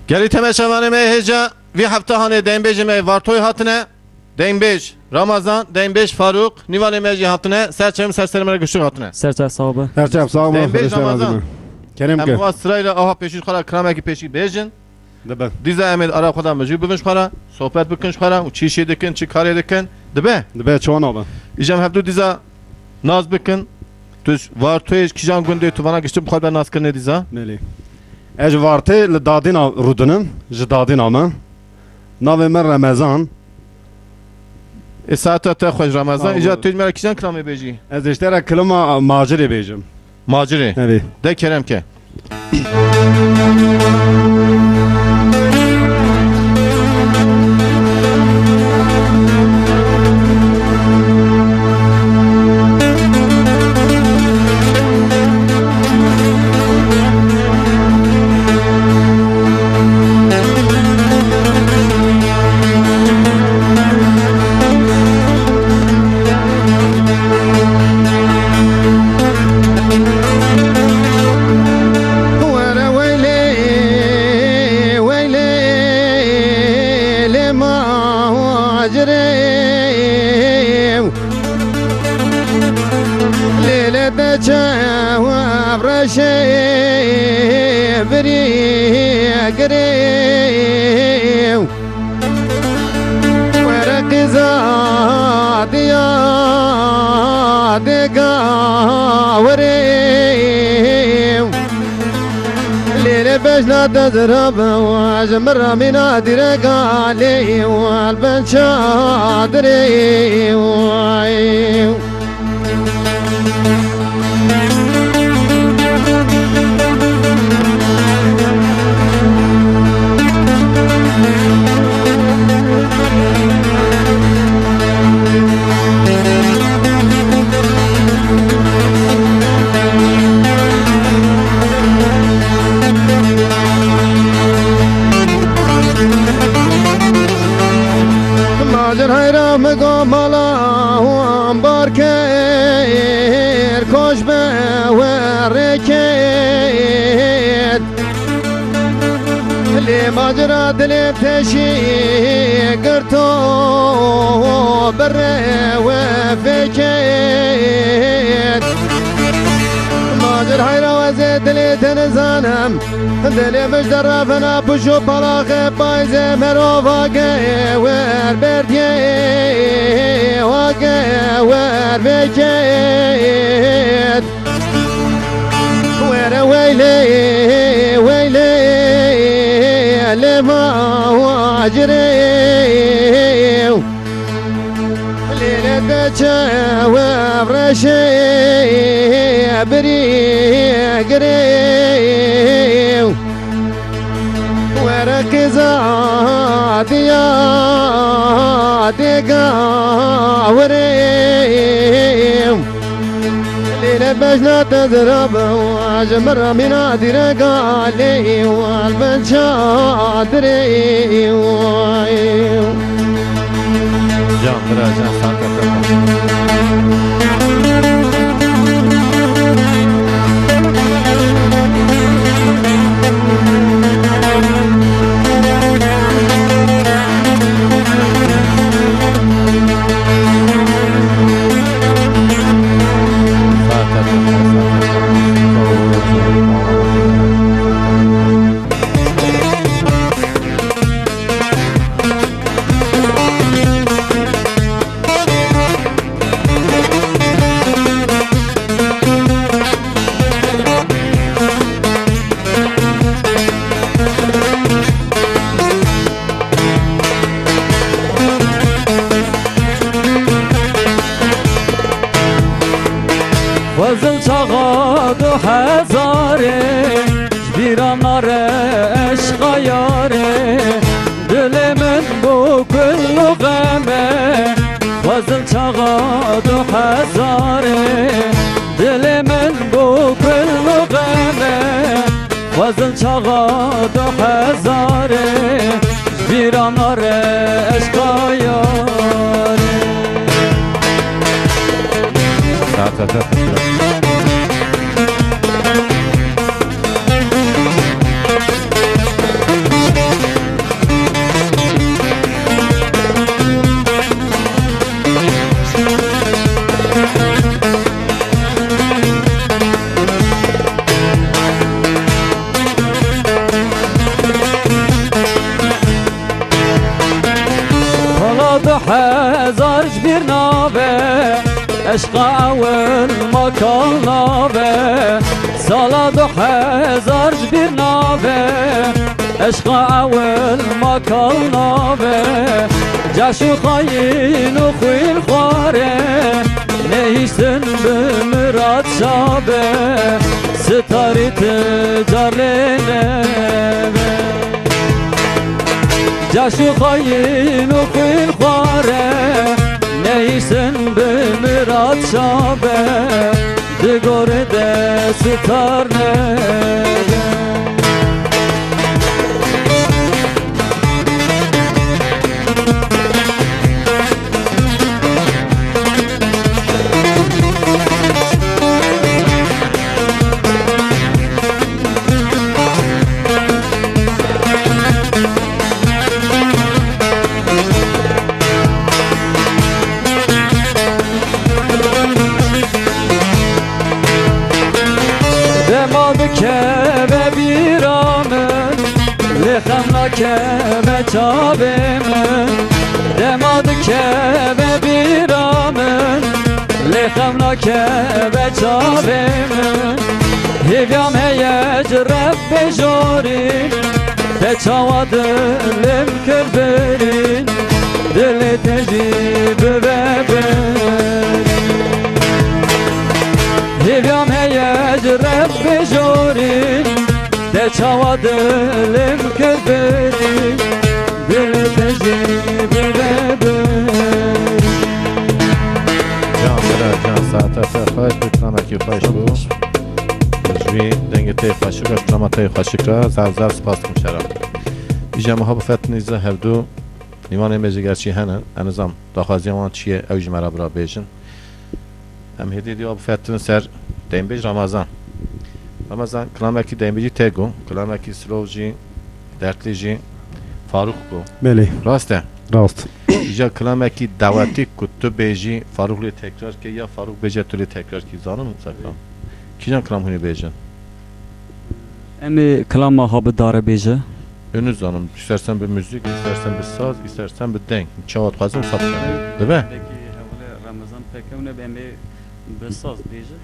گلی تماشاوانه می هجا وی هفته هانه دین بیج می وارتوی هاتنه دین بیج رمضان دین بیج فاروق نیوان میجی هاتنه سرچم سرسر مرا گشت هاتنه سرچه صاحب Serçem sağ olun. دین بیج رمضان Kerim هم ki. با سرایل آها پیشی خورا کرامه کی پیشی بیجن Debe. دیزا امید آرا خدا مجبور بکنش خورا صحبت بکنش خورا و چی شی دکن چی کاری دکن دبه Debe çoğun abi. ایجام هفدو دیزا ناز بکن توش وارتویش کیجان گنده تو وانا گشت بخواد ناز کنه دیزا Neli. Ej vartı li dadina rudunum. Ji dadina me. Navê me Remezan. ساعت تا خوش رمضان آه. ایجا توی مرا کیجان کرامه بیجی Ez iştere kilima macirê bêjim. ماجری Evî. ده کرم که ورا ويلي ويلي لما هاجري ليلة دجا وابرشي بري قريب ورق زاد يا دقا وريم ليلة باش لا تضرب واجمر من ادرك علي والبن شادري ماجر هيرام قملا وانبار كير كوش وركيد اللي ماجرا دلي بتشي قرتو بري وفكيد ماجر هيرا وزيد لي تنزانم دلي مش درافنا بشو بلاغي بايزي مرو واقي وير بردي واقي وير بكيد وير ويلي ويلي لما واجري ليلة دجا وبرشي بري قريب ورق زاد يا دقا وريم ليلة باش لا تضرب واجمر من ادرك علي والبن شادري جان برا جان ساعت تا وزن چاقا 2000 بیرانار عشق یاره دل من بو کل غمه وزن چاقا 2000 دل من بو کل غمه وزن چاقا 2000 بیرانار عشق یاره ساعت تا عشق اول مکان ناوه سالا 2000 bir nave عشق اول مکان ناوه جاشو خاین و خویل خواره نیستن به مراد شابه ستاری تجارلینه جاشو خاین و خویل خواره نیستن به مراد شابه دگوره ستارنه Keve biramın Lexemla keve çabimın Demadı keve biramın Lexemla keve çabimın Hivyam heyec Rabbe jorin Te çavadım kırberin Dili tecib ve berin Hivyam heyec Rabbe jorin De çavadım kırberin Dili tecib ve berin Can bira can saate ferxaş bükramaki xoş bu Jvi denge tey xoşik aşkrama tey xoşik ra zar spas kim şarab İja muhabbetini izle hevdu Nivan emezi gerçi henen enizam daxaziyaman çiye evj merabra bejin Em hedi diyor bu fettinin ser Dembej Ramazan Ramazan kılamaki dembeji tego kılamaki slovji dertlici Faruk bu بله Raste راست İja kılamaki davati kutu beji Faruk'lu tekrar ki ya Faruk bejetuli tekrar ki zanın mı saklam Kijan kılam huni bejen Emi klama habı dare beje Önü zanım istersen bir müzik istersen bir saz istersen bir denk çavat kazım satsan değil mi? Peki havale Ramazan pekevne ben bir besaz beje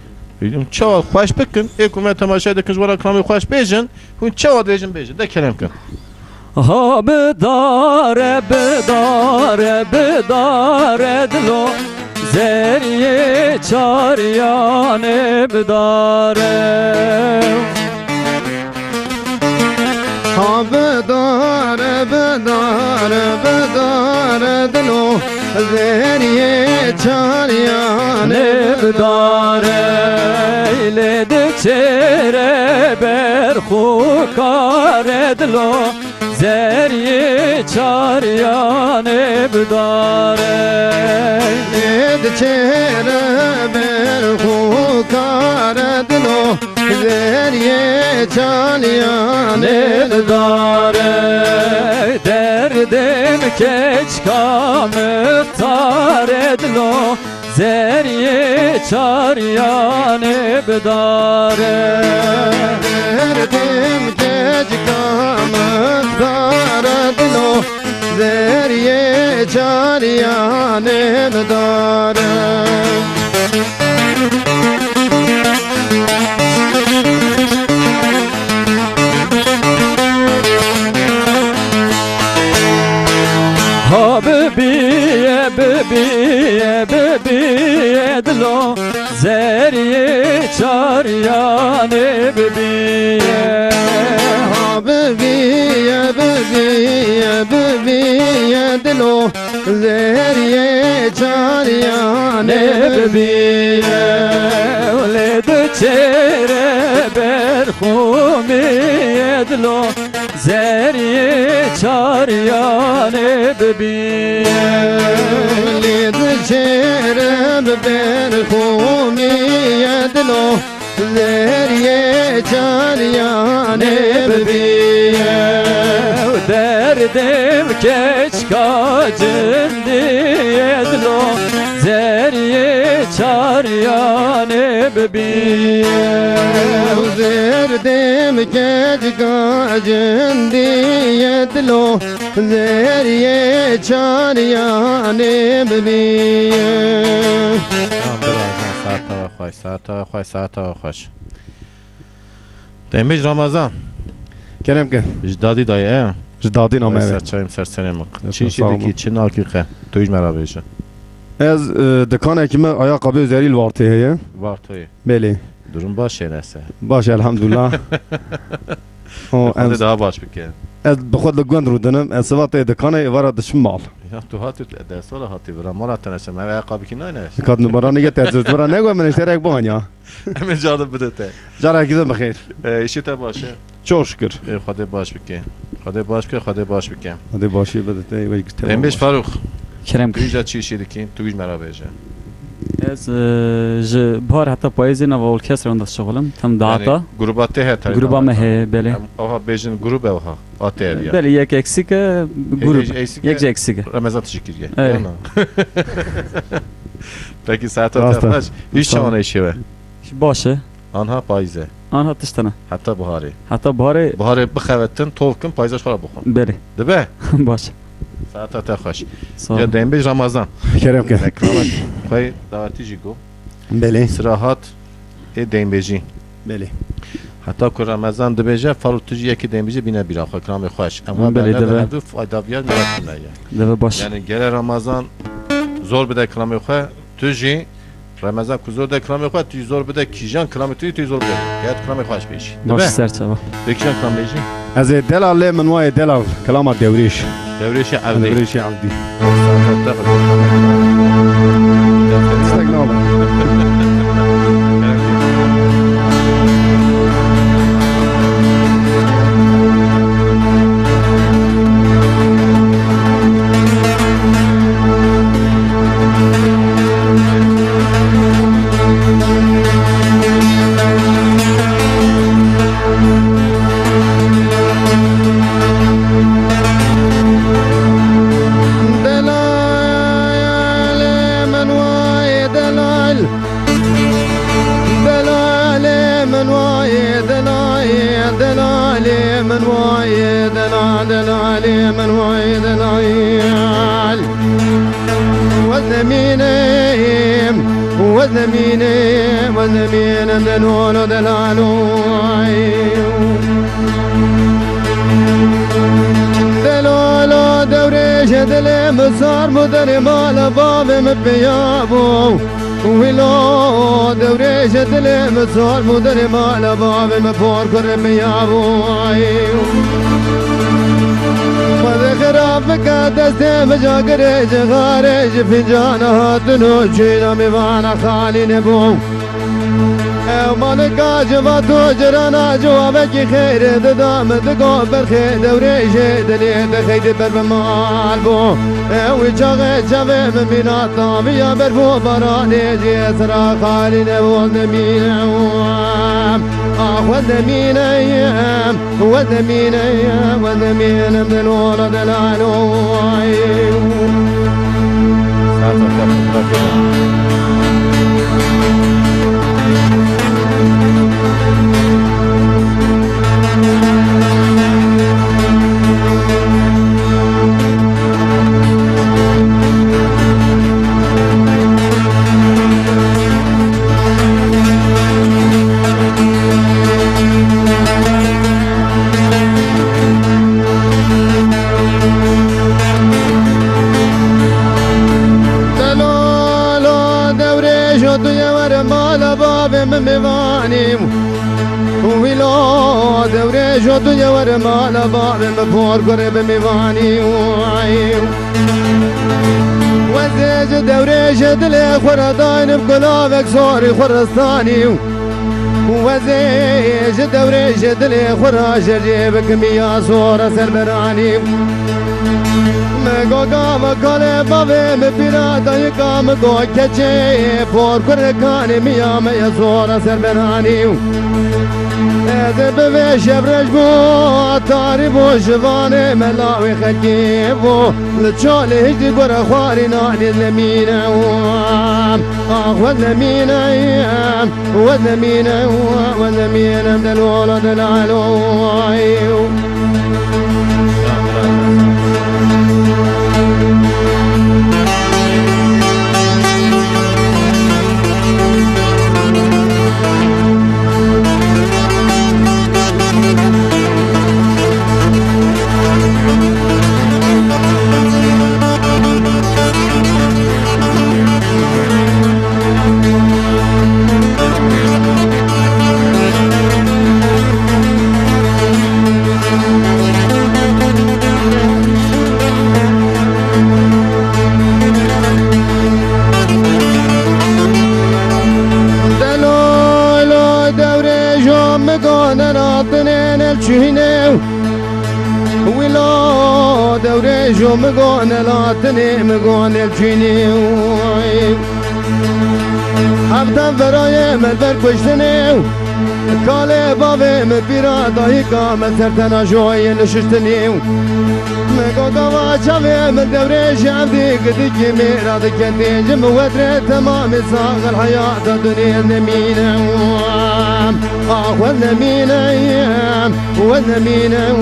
Bildim çavat xoş bikin ekume temaşa edin kızvara kılamı xoş bejin Hun çavat bejin bejin de kelem kin Ha bedare bedare bedare dilo Zeriye çariyane bedare Ha bedare bedare bedare dilo Zeriye çariyane Ne bedare ile de çere berxu kare dilo Zeriye çariyane bedare Ed çere berhu kare dilo Zeriye çariyane Nevdare derdim keç kamı tar edlo Zeriye çarya nevdare Derdim keç kamıktar dilo Zeriye çarya nevdare Habibiye bebiye bebiye dilo Zeriye çarya nevbiye Bebiye bebiye bebiye dilo Zeriye çarya Nebiye Öyle çere berhumiye dilo Zeriye çarya nebiye Lid çerem berhumiye dilo Zeriye çarya nebiye Derdim keç kacın diye dilo Zeriye çarya nebiye Derdim کج کاجن دیت لو زریه چاریانه ببین Can birazdan saat hava xoş. Demiş Ramazan. Kerem ki. Vicdadi dayı. Jidadi name evet. Serçayım sersenem. Evet, Çin sağ olun. şidiki Çin hakika. Tuyuş merhaba işe. Ez dükkan ekime ayakkabı üzeri vartı heye. Var toyu. Beli. Durum baş şeylerse. Baş elhamdülillah. O Hadi ez daha baş bir kere. ez bixwed li gund rûdinim ez sivatê dikanê vara dişim mal. Ya tu hatı ders ola hatı bir amala teneşem. Eve ayakkabı ki neyne? Kad numara nige terzit vara ne min işterek bu ya. Hemen cadı bidete. Cara herkese bixêr. İşi te başı. Çok şükür. Hadi baş bir kere. Hadi baş bir kere. Hadi başı bedete ve gittim. Demiş Faruk. کرم Tuyuca çi şidiki. Tuyuş merhaba işe. از ج بار حتی پاییزی نو اورکستر اون دست شغلم تم داتا Grubatte her tarafı. گروبا مه بله Oha bejin grup evha. Ate ev ya. بله یک اکسیک گروپ یک اکسیک Ramazan teşekkür ederim. Evet. Peki saat Rasta. kaç? Hiç Tamam. şamana işi ve. باشه Anha payze. آنها تشتنه Hatta buhari. حتی باره Buhari bixevetin tolkin payza şola buxun. بله Değil mi? باشه Saat hoş. سلام Ya dembe Ramazan. Kerem ki. Mekramat. Koy davati jigo. Beli. Sırahat dembeci. Beli. Hatta ku Ramazan dibeje farutuji yeki dembeci bine bir akı kramı hoş. Ama Beli ben de be. de fayda bir ne ya. دو باش Yani gele Ramazan zor bir de kramı hoş. Tuji Ramazan kuzor da kramı hoş. Tu zor bir de kijan kramı tu zor bir de. Gayet kramı hoş bir iş. Değil باش mi? سر چوا Bekijan kramı beji. Ez delal le min wayê delal kelama devriş. Devreşi avdi. Devrişi avdi. Saat İstek ne olur? دلال من واي دلال دلال من واي دلال دلال من واي دلال دلال من واي دلال وزمينهم وزمينهم وزمين دلول دلال دلالو دوريش دلي مصار مدري مال باب مبيابو ويلو دوريش دلي مصار مدري مال باب مفور كرم يابو خرابك دستي مجاقريج غاريج فنجانها تنوشينا ميوانا خالي نبو مالك جواتو جرانا جوابك خير ددام دقو برخي دوريش دلي دخيد بربمال بو ويجاغي جاوي من بنا طابيا بربو براني جيسرا خالي نبو زمين عوام وزمين ايام وزمين ايام وزمين من الولد العلوم دلالو دوري شو يا مال باب من ميواني ويلو دوري شو يا مال باب من فور قرب ميواني وزيج دوري شد لي خردان بقلابك صوري خرستاني وزيج دوري شد لي خراش جيبك ميا صورة سربراني مگو گام کله باوی مپیرا دای گام گو کچه پور کر کانی میام یزور سر برانی ده به شبرش بو تاری بو جوان ملاوی خکی بو لچال هجدی برا خواری نانی زمینه و زمینه و زمینه و زمینه دل ولد العلوی جو مقون لاتني مقون الجيني حبتا براي مدبر كشتني كالي بابي مبيرا داهي كامل سرتنا جوي نششتني مقو دوا شافي من دوري شعبي قدك ميرا دكتي جم ودري تمام ساق الحياة الدنيا النمينة والنمينة والنمينة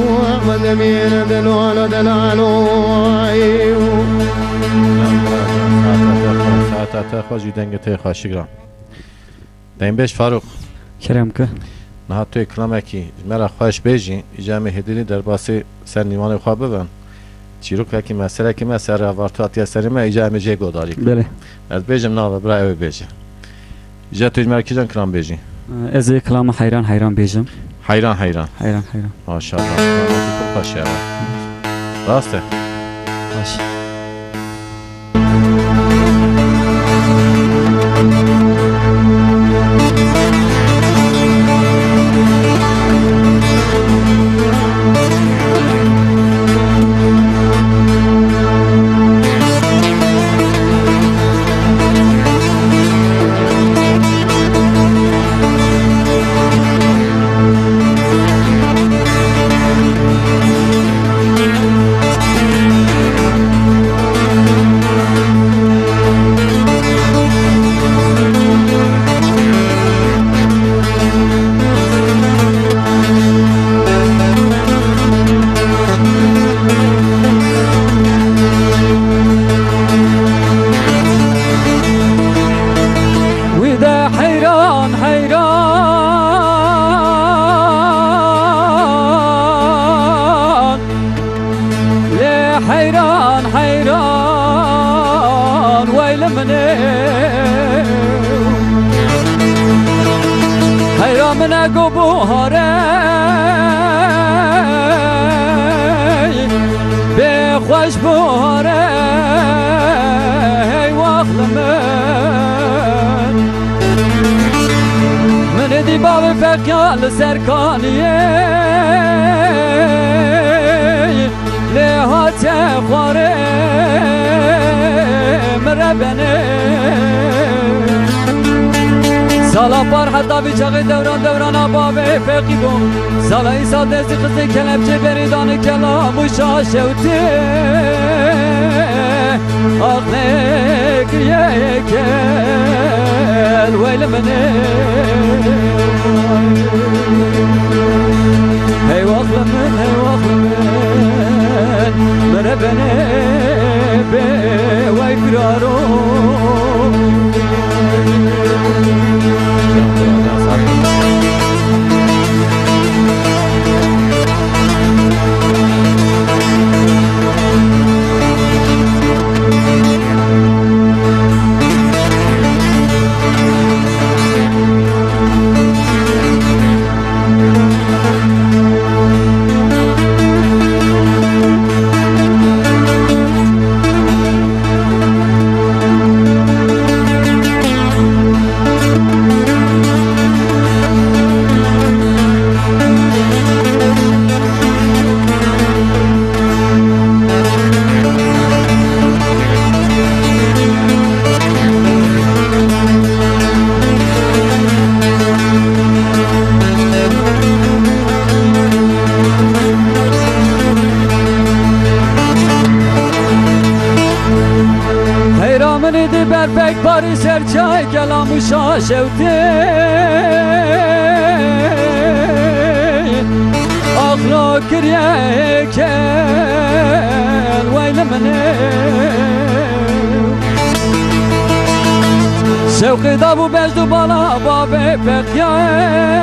والنمينة دلولا دلالو ساعت خوشی دنگ تی خوشی گرام دین بیش فاروق کرم که نه توی کلامه کی مرا خوش بیجی جامعه هدیلی در باسی سر نیمان خواب ببن چیروک که مسئله که مسئله وارتات یا سری ما جامعه جه گوداری بله از بیجم نه برای او بیجی جا توی مرکی جان کلام بیجی از کلام حیران حیران بیجم حیران حیران حیران حیران ماشاءالله خوشی راسته باش خوش باره ای وقت من دی باب فقیال سرکانیه لحات خواره مربنه سالا پر حتی بیچاقی دوران آبابه فقی بوم سالا ایسا دستی خسته کلمچه بریدان کلامو شاشوته آقلک یه کل ویل منه هی وقل من مربنه به وی فرارو şevti Akla kiryeken Veylemene Şevki da bu bezdu bana Babe pekyay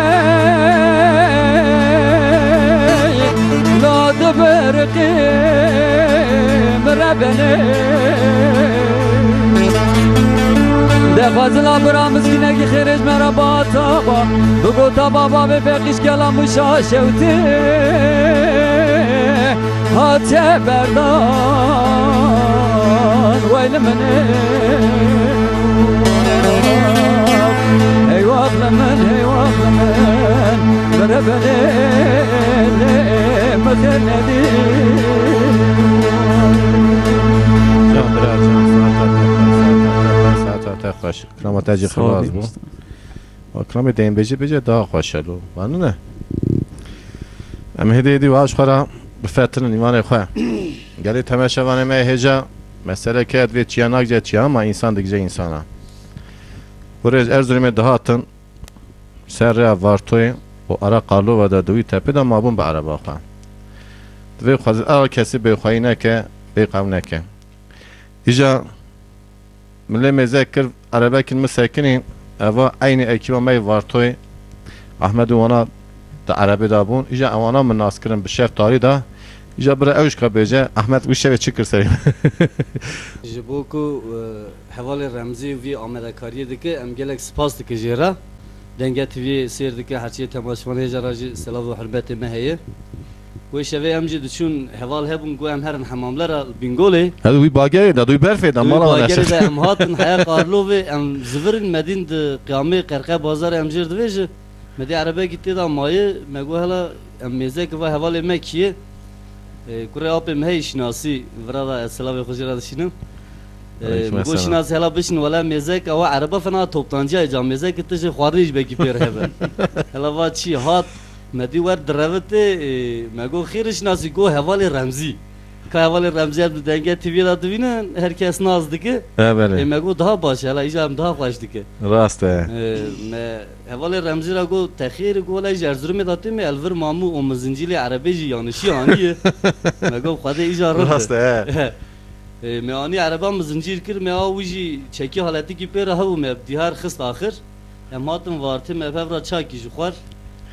Ladı berkim Rebene Defazla bıramız yine ki xeriz merhaba taba Bugu taba babe pekiş gelamış aşevti Hatiye berdan Veylemene Eyvah lemen Berebene Mekernedi Can bira can saat خوش کرام تاجی خلاص بو و کرام دیم بجه دا خوشلو وانه نه ام هدیدی واش خرا بفترن ایمان خواه گلی تماشا وانه می هجا مسئله که ادوی چیاناک جه چیان ما انسان دیگه انسانا ورز ارزوریم دهاتن سر ره وارتوی و ارا قالو و دا دوی تپی دا مابون به عربا خواه دوی خواه ارا کسی به خواهی نکه به قوم نکه ایجا ملی مذکر عربه کلمه ساکنین اوا عین اکیما می وارتوی احمد وانا دا عربی دا بون ایجا اوانا من ناس کرن بشف تاری دا ایجا برای اوش که بیجه احمد ویشه به چی کر سریم جبوکو حوال رمزی وی آمدکاری دکه ام گلک سپاس دکه جیرا دنگه تیوی سیر دکه هرچی تماشوانه جراجی سلاف و حربت مهیه و شوی امجی دچون حوال هبون گو ام هرن حماملرا بینگوله هذا وی باگری دا دوی برفی دا مالا باگری نشه دا ام هاتن حیا قارلو و ام زورن مدین د قیامه قرقه بازار ام جیر دویجه مدی عربه گیتی دا مایه مگو هلا ام میزه که و حوال مکیه کره آپ مهی شناسی ورادا سلاف خوشیرا دشینم مگو شناسی هلا بشن ولا میزه که و عربه فنا توپتانجی ایجام میزه که تشه خواریج بکی پیر هبه هلا و چی هات مدی ور دروته مگو خیرش ناسی گو حوال رمزی که حوال رمزی هم دنگه تیوی دا دوینن هر کس ناز دکه بله مگو daha باشه هلا ایجا هم daha خوش دکه راسته حوال رمزی را گو تخیر گو ولی جرزرو می داتی می الور مامو اومزنجیل عربی جی یانشی آنیه مگو خواده ایجا راسته می آنی عربا مزنجیر کر می آویجی چکی حالتی کی پر هاو می دیار خست آخر ام هاتم وارتی می فبرا چاکی جو خور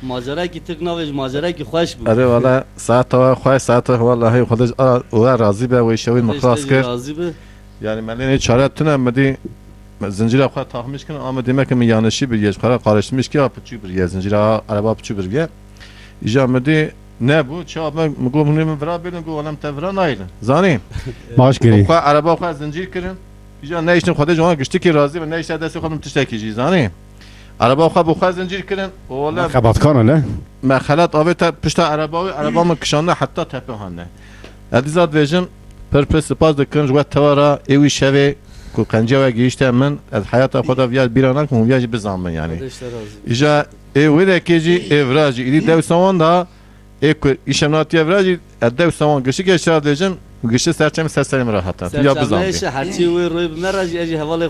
ماجرا کی تک نوج ماجرا کی خوش بود اره والا ساعت و خواه ساعت والله خودش او راضی به و شوی مخلاص کرد راضی به yani melini çarettine medi zincire xwa taxmış kin ama demek ki yanlışı bir yer xara qarışmış ki apçı bir yer zincire araba apçı bir yer ija medi ne bu çaba mgo bunu vra bilin go alam tevra nailin zani باش کری xwa araba xwa zincir kirin ija ne işin xwede jona gişti ki razı ve ne işe desi xodum tişteki zani araba xwa bu xwa zincir kirin ola خبات کانه نه ما خلات آویت پشت عربا ما کشانه حتی تپه هنه ادیزاد ویژم پرپس سپاس دکن جوات توارا ایوی شوی کو قنجه و گیشته من از حیات خدا ویاج بیرانک مو ویاج بزامن yani ایجا ایوی دکیجی evraji idi dev savan da ek işemnati evraji dev savan gışı geçer diyeceğim gışı serçem seslerim rahat ya bizam سرچمه هرچی وی روی بمراج اجی حواله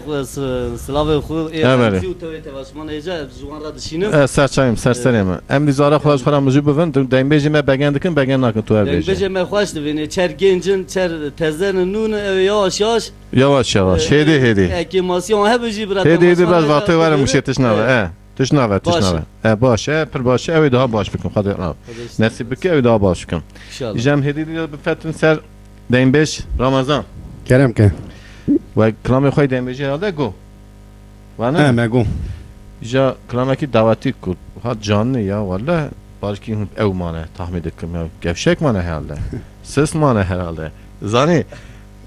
سلاو خو ای بله. تو تواشمان ایجا جوان را دشینم serçem serserim em dizara xulaş xara muzu buvin dem bejime begendikin begen nakın tu بجه evreji ما خوش دوینه چر گنجن چر تزن نون یاش یاش yavaş yavaş hedi اکی ماسیون هب جی برات هدي biraz vakti var müşe tışnava tışnava baş per baş ev daha baş bikim hadi nasip ki ev daha baş bikim inşallah jem hedi de fetin ser deyin 5 Ramazan کرم که ve kram khoy deyin 5 herhalde go نه vana مگو ja kram ki davati kut ha canlı ya valla balki ev mane tahmin ettim ya gevşek mane herhalde ses mane herhalde zani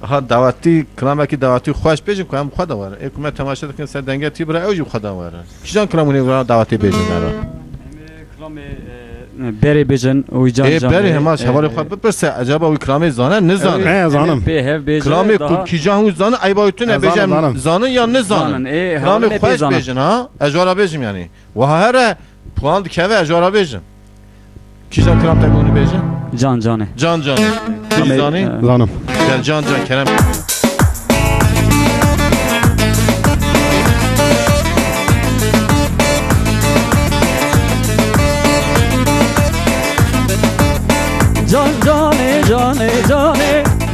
ha davati kramaki davati خوش بجیم که هم خدا واره حکومت تماشا دکن سر دنگه تی برای اوجب خدا واره کیجان کلامونی واره davati بجیم نرا بری بجن و جان جان بری هماش حوالی خود بپرسه عجبا وی کلامی زانه نزانه نه زانم به هف بجن کلامی کیجان وی زانه ای بایتون زانم، بجیم زانم. زانه یا نزانه کلامی خوش بجن ها اجوارا بجیم یعنی و هر پوان دکوه اجوارا بجیم کیجان کلام تکونی بجیم جان جانه جان زانی زانم گل جان کرم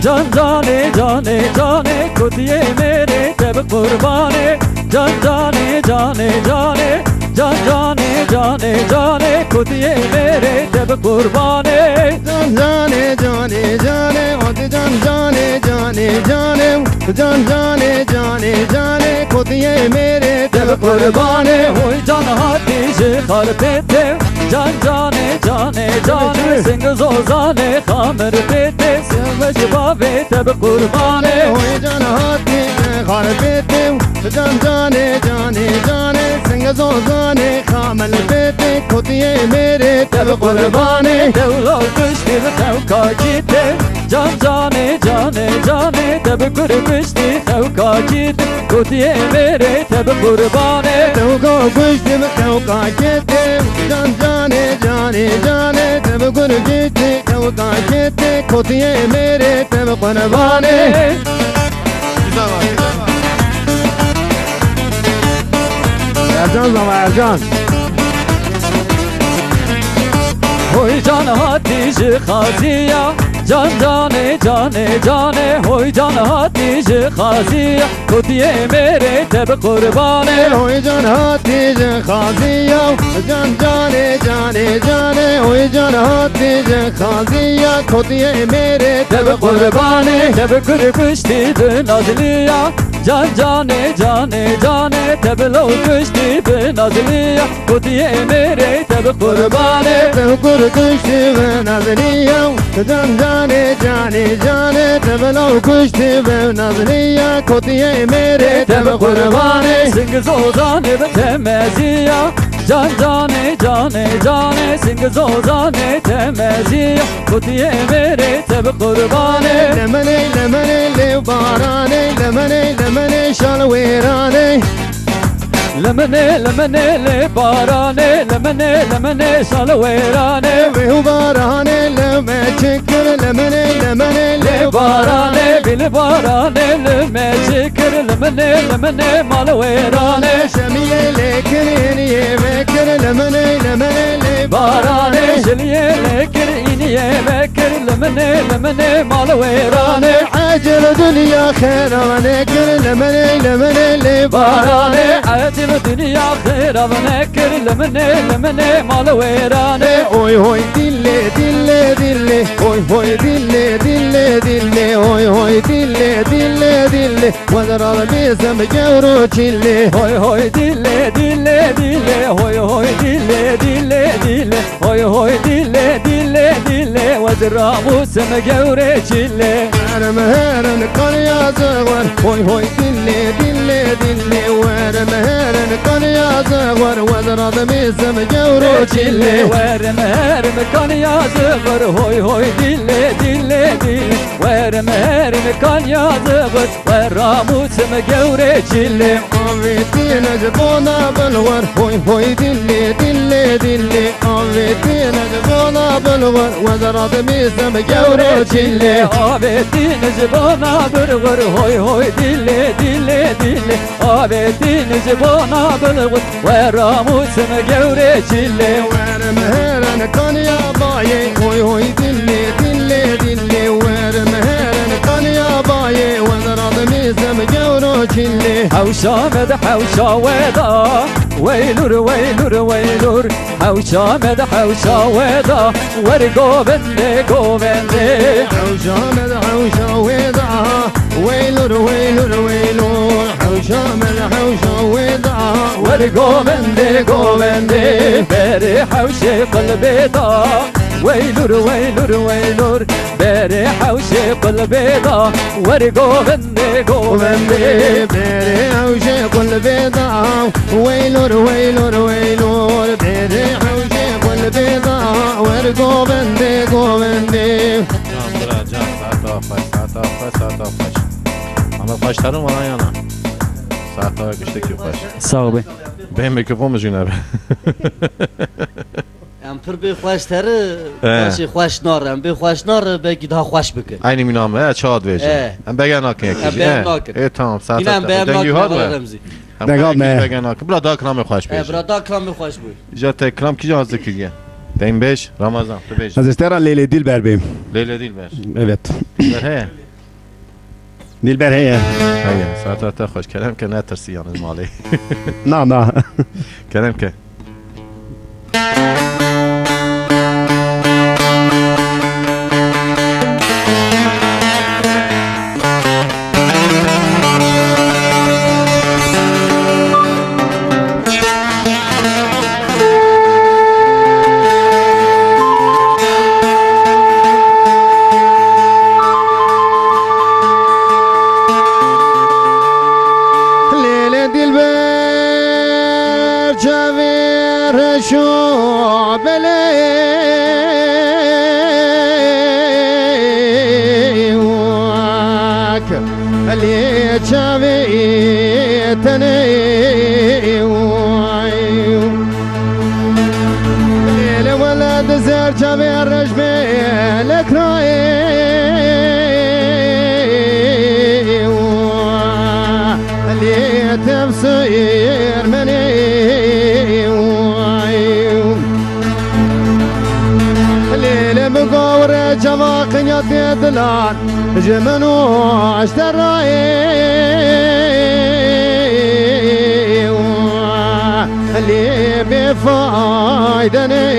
Can cane cane cane Kutiye mere teb kurbane Can cane cane cane Can cane cane cane Kutiye mere teb kurbane Can cane cane cane Hadi can cane cane cane Can cane cane cane Kutiye mere teb kurbane Hoy can hatice karpete Can cane cane cane Sing zozane khamer pete Sevej babe teb kurbane Hoy can hati harbetim Can cane cane cane Sing zozane khamel bete Kutiye mere teb kurbane Devlo kıştı tevka gitti Can cane cane cane Teb kurbişti tevka gitti Kutiye mere teb kurbane Tevka kuştum tevka gittim Can cane cane cane Teb kurbişti tevka gitti Kutiye mere teb kurbane Güzel var, güzel var. Ercan zaman Ercan Hoy can hatice khaziya Can cane cane cane Hoy can hatice khaziya Kutiye mere teb kurbane Hoy can hatice khaziya Can cane cane cane Hoy can hatice khaziya Kutiye mere teb kurbane Teb kurbişti nazliya Can cane cane cane Teblo kıştı nazliya Kutiye mere teb kurbane Teb kurbişti ve nazliya Can cane cane cane Teblo kuşti ve nazliya Kutiye mere teb kurbane Sing zozane ve temeziya Can cane cane cane Sing zozane temeziya Kutiye mere teb kurbane Lemene lemene le barane Lemene lemene şalverane Lemene lemene le barane Lemene lemene salverane Ve hu barane leme çekir Lemene lemene le barane bil barane leme çekir lemene lemene malverane Şemiye lekin iniye vekir Lemene lemene le barane jeliye lekir iniye bekir lemene lemene malverane Acil dünya khera nekir Lemene lemene le barane acil dünya khirabne kir lemene lemene malverane Oy hoy dille dille dille Oy hoy dille dille dille Oy hoy dille dille dille Vazaral bizim gevru çille Hoy hoy dille dille dille Hoy hoy dille dille dille Hoy hoy dille dille dille Vazramusum gevre çille Verem heren kan yazı var Hoy hoy dille dille dille Verem heren kan yazı var Vazaral bizim gevru çille Verem herim kan yazı var Hoy hoy dille dille dille Verem herim kan yazı var Vazramusum gevre çille Avvetine zibona bulvar Hoy hoy dille dille dille Avvetine zibona bulvar Vazaral bizim gevru çille Abediniz bana bırgır Hoy hoy dille dille dille Abediniz bana bırgır Ve ramusum gevre çille Verem heren kan yabaye Hoy hoy dille dille dille Verem heren kan yabaye Vazaral bizim gevru çille Havşa med havşa veda Veylur veylur veylur Havşa med havşa veda Ver govende govende حوشام الحوشة وضعها ويلور ويلور ويلور حوشام الحوشة وضعها Ver govende govende Beri havşe kalbeda Veylur veylur veylur Beri havşe kalbeda Ver govende govende بيري حوشة كل بيضاء ويلور ويلور ويلور بيري حوشة كل بيضاء ورقو بندي قوبندي Can bura can saat afaş saat afaş saat afaş. Ama faşların var yana. Saat afaş işte ki faş. Sağ ol bey. Benim mikrofon mu cüner? Em pir bê xweş tere başê xweş nar em bê xweş nar belkî daha xweş bike Aynı miname ya çağat verecek. Hem begen akın Em yakıcı. begen nakin. Tamam saat Yine em bêyem Dengi nakin har valla mı? Remzi Dengam me. Begen akın. Bura daha kram xoş beş. Burada klamê xweş bû Ja tek kram ki cihaz dikilge. Deyin 5 Ramazan. 5. Az istera Leyla Dilber beyim. Leyla değil ver. Evet. Ver he. دلبر هي هيا ساعتها تاخذ كلام كان ناترسي عن المالي نعم كلام كان ليلة دلبر جابر شو بليواك اللي جابيتني ليلة ولد زر جابر رجبي لك اللي تفسير مني الليل مقور جواق يطي دلال جمنو اشترى اللي بفايدني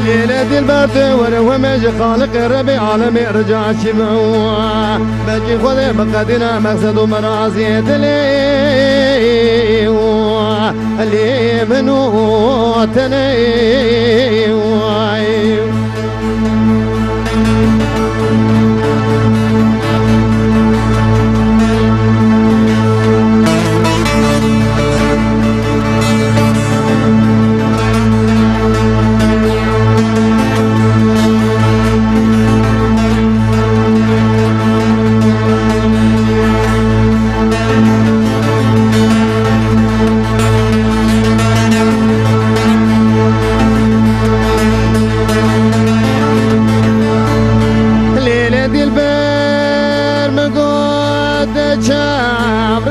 ليلة البرد وروى مجي خالق الربي عالمي رجع شبعوا مجي خذي بقدنا مقصد ومرازي دلي اللي منو تني ليلة البر مقود جاب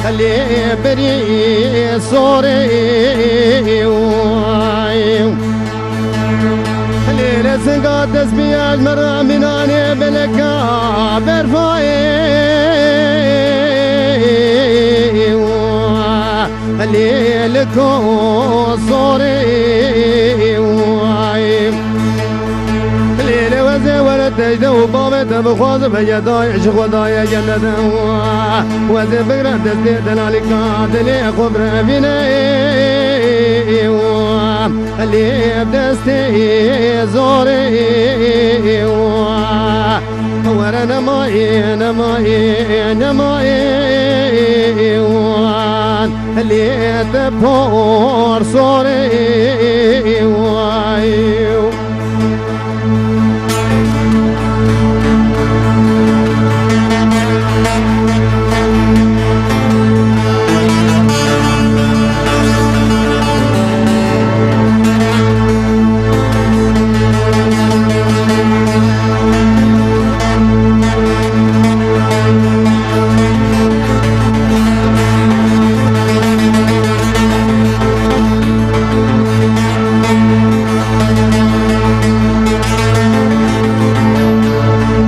اللي بري صوري ليلة سنقاد تسبيح مرة من اني بالكابر اللي لكو صوري ليلة وزي ولد تجده وبابت بخواز بيداي عشق وداي جنة وزي بقرة تسدي دلالي قاتلي خبر بيني اللي بدستي زوري ورنا ماي نماي نماي اللي تبور صوري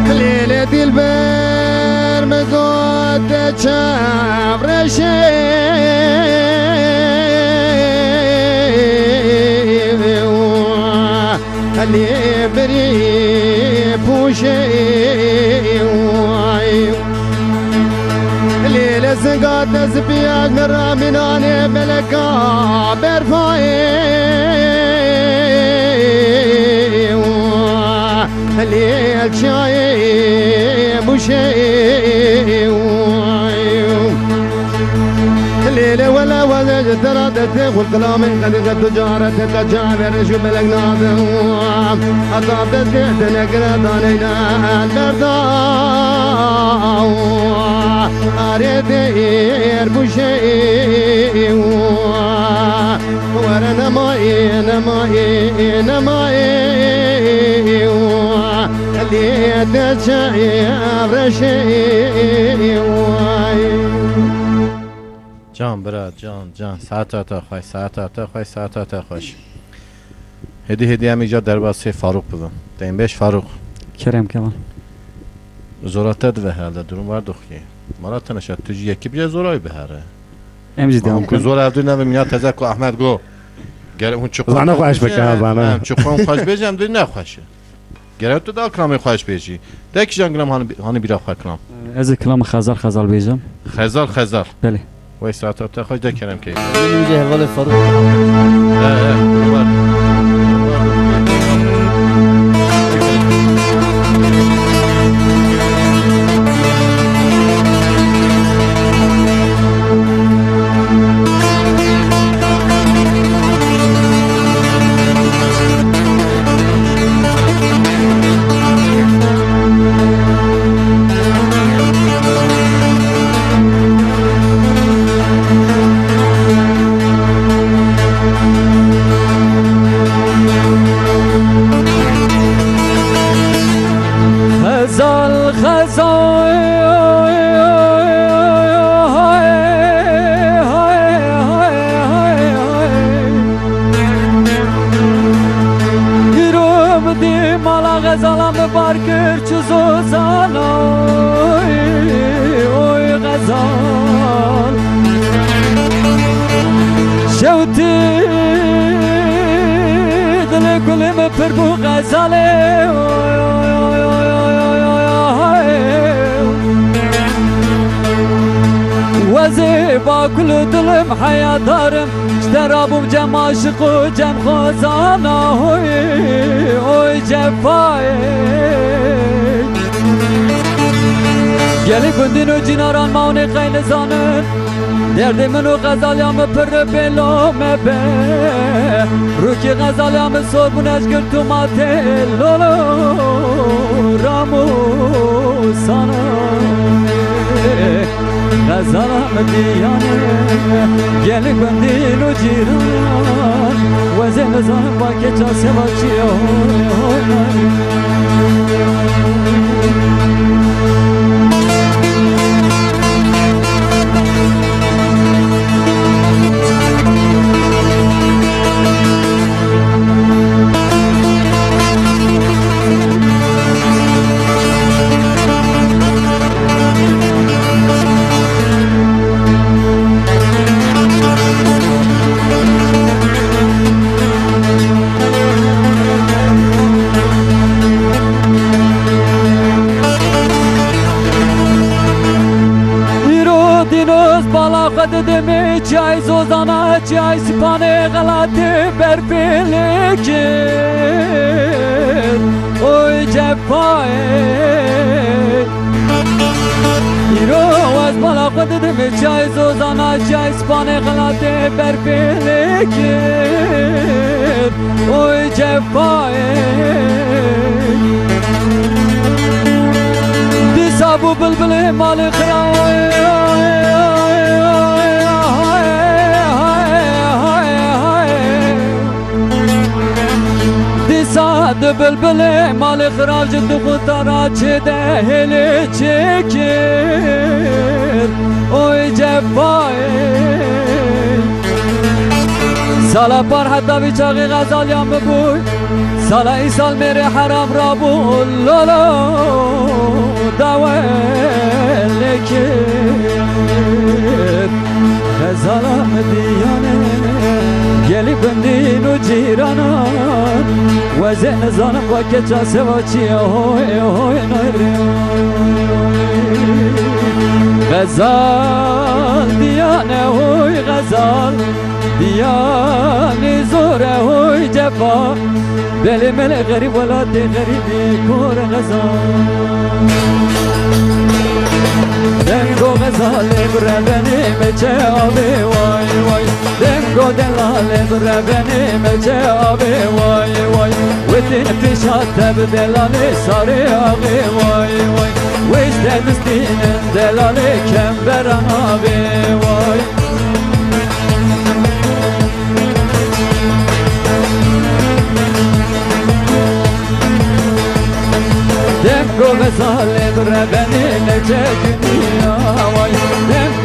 ليلة البر مقود جاب اللي بري بوشي ليلة سنقاد تسبيح مرة من اني ملكا برفاي اللي الشاي بوشي الليلة ولا وزج تردت والكلام قد تجارة تجابر شو بلقناض أطاب تزيد نقرأ دانينا البردا أريد يربوشي ورنا ماي نماي نماي اللي تجابر شي جان برا جان ساعت خوش ساعت خوش هدی همیجا در باسی فاروق ببم دیم بیش فاروق کرم کمان زورات دو هالده درون var دخی مرا تنشد تجی یکی بیا زورای بهره امجی دیام که زور افدی نمی میاد تزک و احمد گو گره اون چقدر زنه خوش بکنه زنه چقدر خوش بیجم دی نخوشه گره تو دا کلامی خوش بیجی دکی جنگلم هانی بیرا خواه کلام از کلام خزال بیجم خزال بله وای ساعت خوش دکرم که اینجا حوال فاروق كل ظلم حياة دارم اشترابو بجم عاشق وجم خزانة هوي جفاي گلی گندین و جیناران ماونی خیلی زانن دردی منو غزالیام پر بلو مبه روکی غزالیام صبونش گر تو ماته لولو رامو سانا غزالام دیانه گلی گندین و جیران وزن زانم با که چاسه باچی دمی چای زوزانا چای سپانه غلطه برفلکر اوی جفای ایرو از بالا خود دمی چای زوزانا چای سپانه غلطه برفلکر اوی جفای دیسا بو بلبل مال خرای ساد بلبل مال خراج دو خطارا چه دهل چکر اوی جفای سالا پر حتی بیچاقی غزالیام ببوی سالا ای سال میره حرام را بول لولو داوه لکر غزالام دیانه گلی بندین و جیرانان وزن زانم با که چاسه با چیه هوی هوی نایری غزال دیانه هوی غزال دیانه زوره هوی جفا بلی ملی غریب ولادی غریبی کور غزال دنگو غزالی بره بنی مچه آبی وای وای دنگو دلالی بره بنی مچه آبی وای وای ویدین پیشات تب دلالی ساری آبی وای وای ویش دستین دلالی کم برن آبی وای دنگو غزالی بره بنی مچه دنیا وای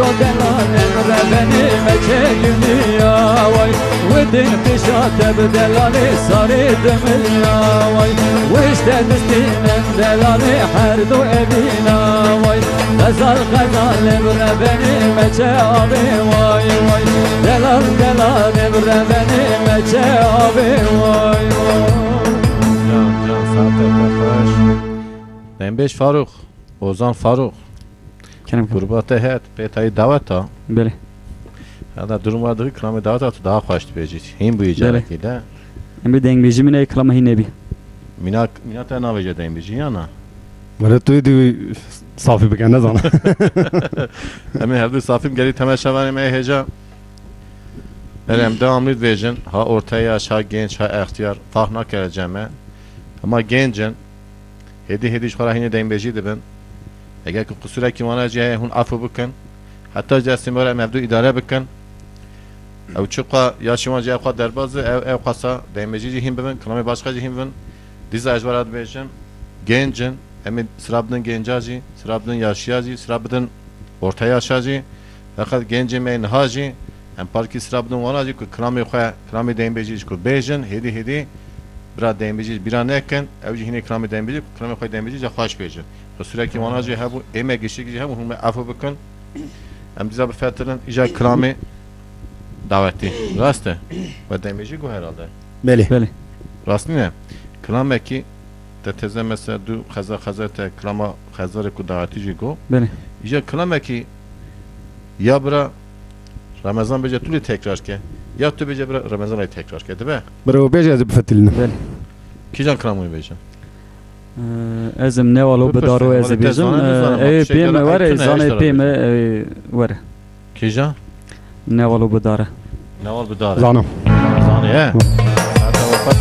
مگو دلال ربنی مچه دنیا وای ودین پیشات بدلال ساری دمیا وای وشت دستین دلال هر دو ابینا وای غزال غزال ربنی مچه آبی وای وای دلال دلال ربنی مچه آبی وای وای Can saate tafaş. Dembeş Faruk. Ozan Faruk. کنم کنم Gurbata het. Petayı davata. بله Hada durum vardı ki kramı davata daha hoş bejit. Hem bu icaretle. ام دنگ بیجی من کلام هی نبی Minat navaja dembeji yana. ولی توی دوی صافی بکن نزانه Emin her du safim geri temeşavanı me heca. Berem devamlı vejin. Ha orta yaş, ha genç, ha ihtiyar. Fark nakereceğim. Ama gencin. Hedi şura hine dembeji de ben. Eğer ki kusura ki bana cihe hun afu bükün. Hatta cesim böyle mevdu idare bükün. Ev çıkwa yaşıma cihe kwa derbazı ev kwasa dembeji cihim bibin. Kılami başka cihim bibin. Diza ecvarat bejim. Gencin. Emin sırabdın gencacı, sırabdın yaşayacı, sırabdın orta yaşayacı. Fakat gencin meyin hacı. Em parki sırabdın vanacı ki kılami khoya, kılami dembeji ki bejin. Hedi. Bira dembeji bira nekken. Evci hine kılami dembeji, kılami khoya dembeji ja hoş bejin. Sürekli vanacı ha bu eme geçik ha bu hume afu bükün. Em diza bir fetrin ija kılami daveti. Raste. Ve dembeji bu herhalde. بله بله Rast ne? Kılami ki teze mesela du xaza te klama xazar ku davetici go. بله İşte klama ki ya bira Ramazan bece tuli tekrar ke ya tu bece bira Ramazan ay tekrar ke değil mi? برو بیجه از بفتیلنه بله Ki can klamayı bece. ازم نوالو بدارو از بیجم ای پیم وره زانه پیم وره Ki can نوالو بداره ne ol bu dar? زانم Zani he. Zaten vefat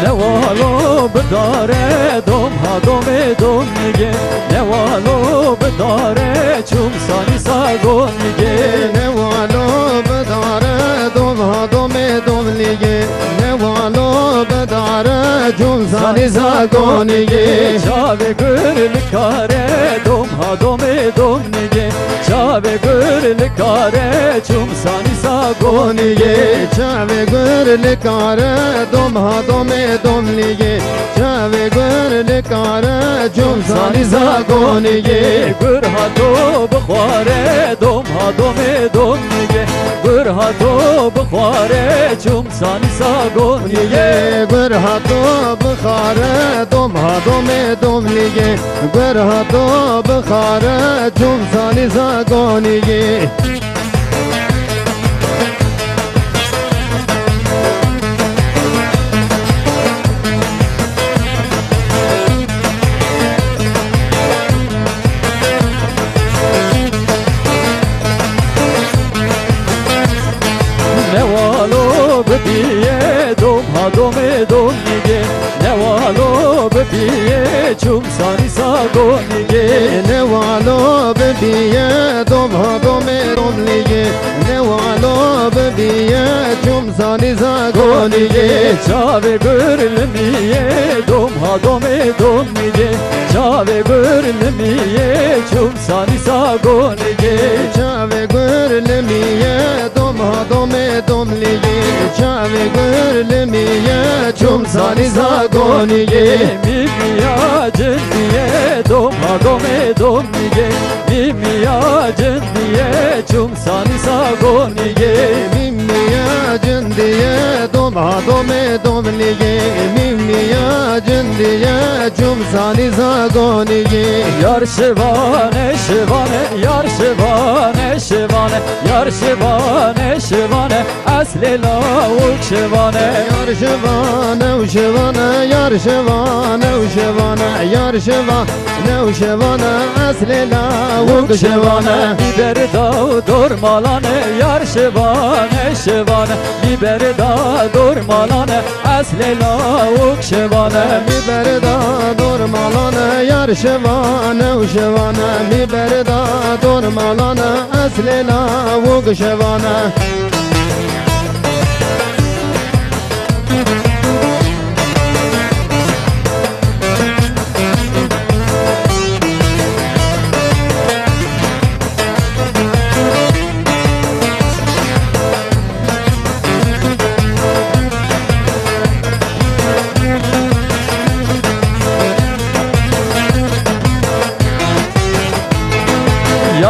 نوالو بداره دوم ها دوم میگه نوالو بداره چوم سانی ساگو میگه نوالو بداره دوم ها دوم لیگه نوالو بداره جون زانی زاگونیگه چاوه گر لکاره دوم ها دوم میگه چاوه گر لکاره چوم سانی ساگو گونیگه چاوه گر لکاره دوم ها دوم لیگه چاوه گر لکاره جون زانی زاگونیگه گر ها تو بخواره دوم ها دوم میگه گر ها تو بخواره چوم سانی ساگو میگه لیگه گر ها تو بخاره دوم ها دوم لیگه گر ها تو بخاره جون زانی زاگونیگه نوالو ببیه دوم ها دوم میگه نوالو ببیه چوم سانی ساگو میگه نوالو ببیه دوم ها دوم لیگه نوالو ببیه چوم زانی زاگونیگه چاوه گرلمیه دوم ها دوم میگه چاوه گرلمیه چوم سانی ساگو میگه چاوه گرلمیه دوم ها دوم لیگه چاوه گرلمیه چوم زانی زاگونیگه میمیا جندیه دوم ها دوم میگه میمیا جندیه چوم سانی ساگو میگه میمیا جندیه دوم ها دوم لیگه میمیا جندیه چوم زانی زاگونیگه یار شوانه یار شوانه اصل لاوک شوانه یار شوانه و شوانه یار شوانه و شوانه یار شوانه و شوانه اصل لاوک شوانه بیبر دا دور مالانه یار شوانه بیبر دا دور مالانه اصل لاوک شوانه میبر دا دور مالانه یار شوانه و شوانه میبر دا دور مالانه اصل لاوک شوانه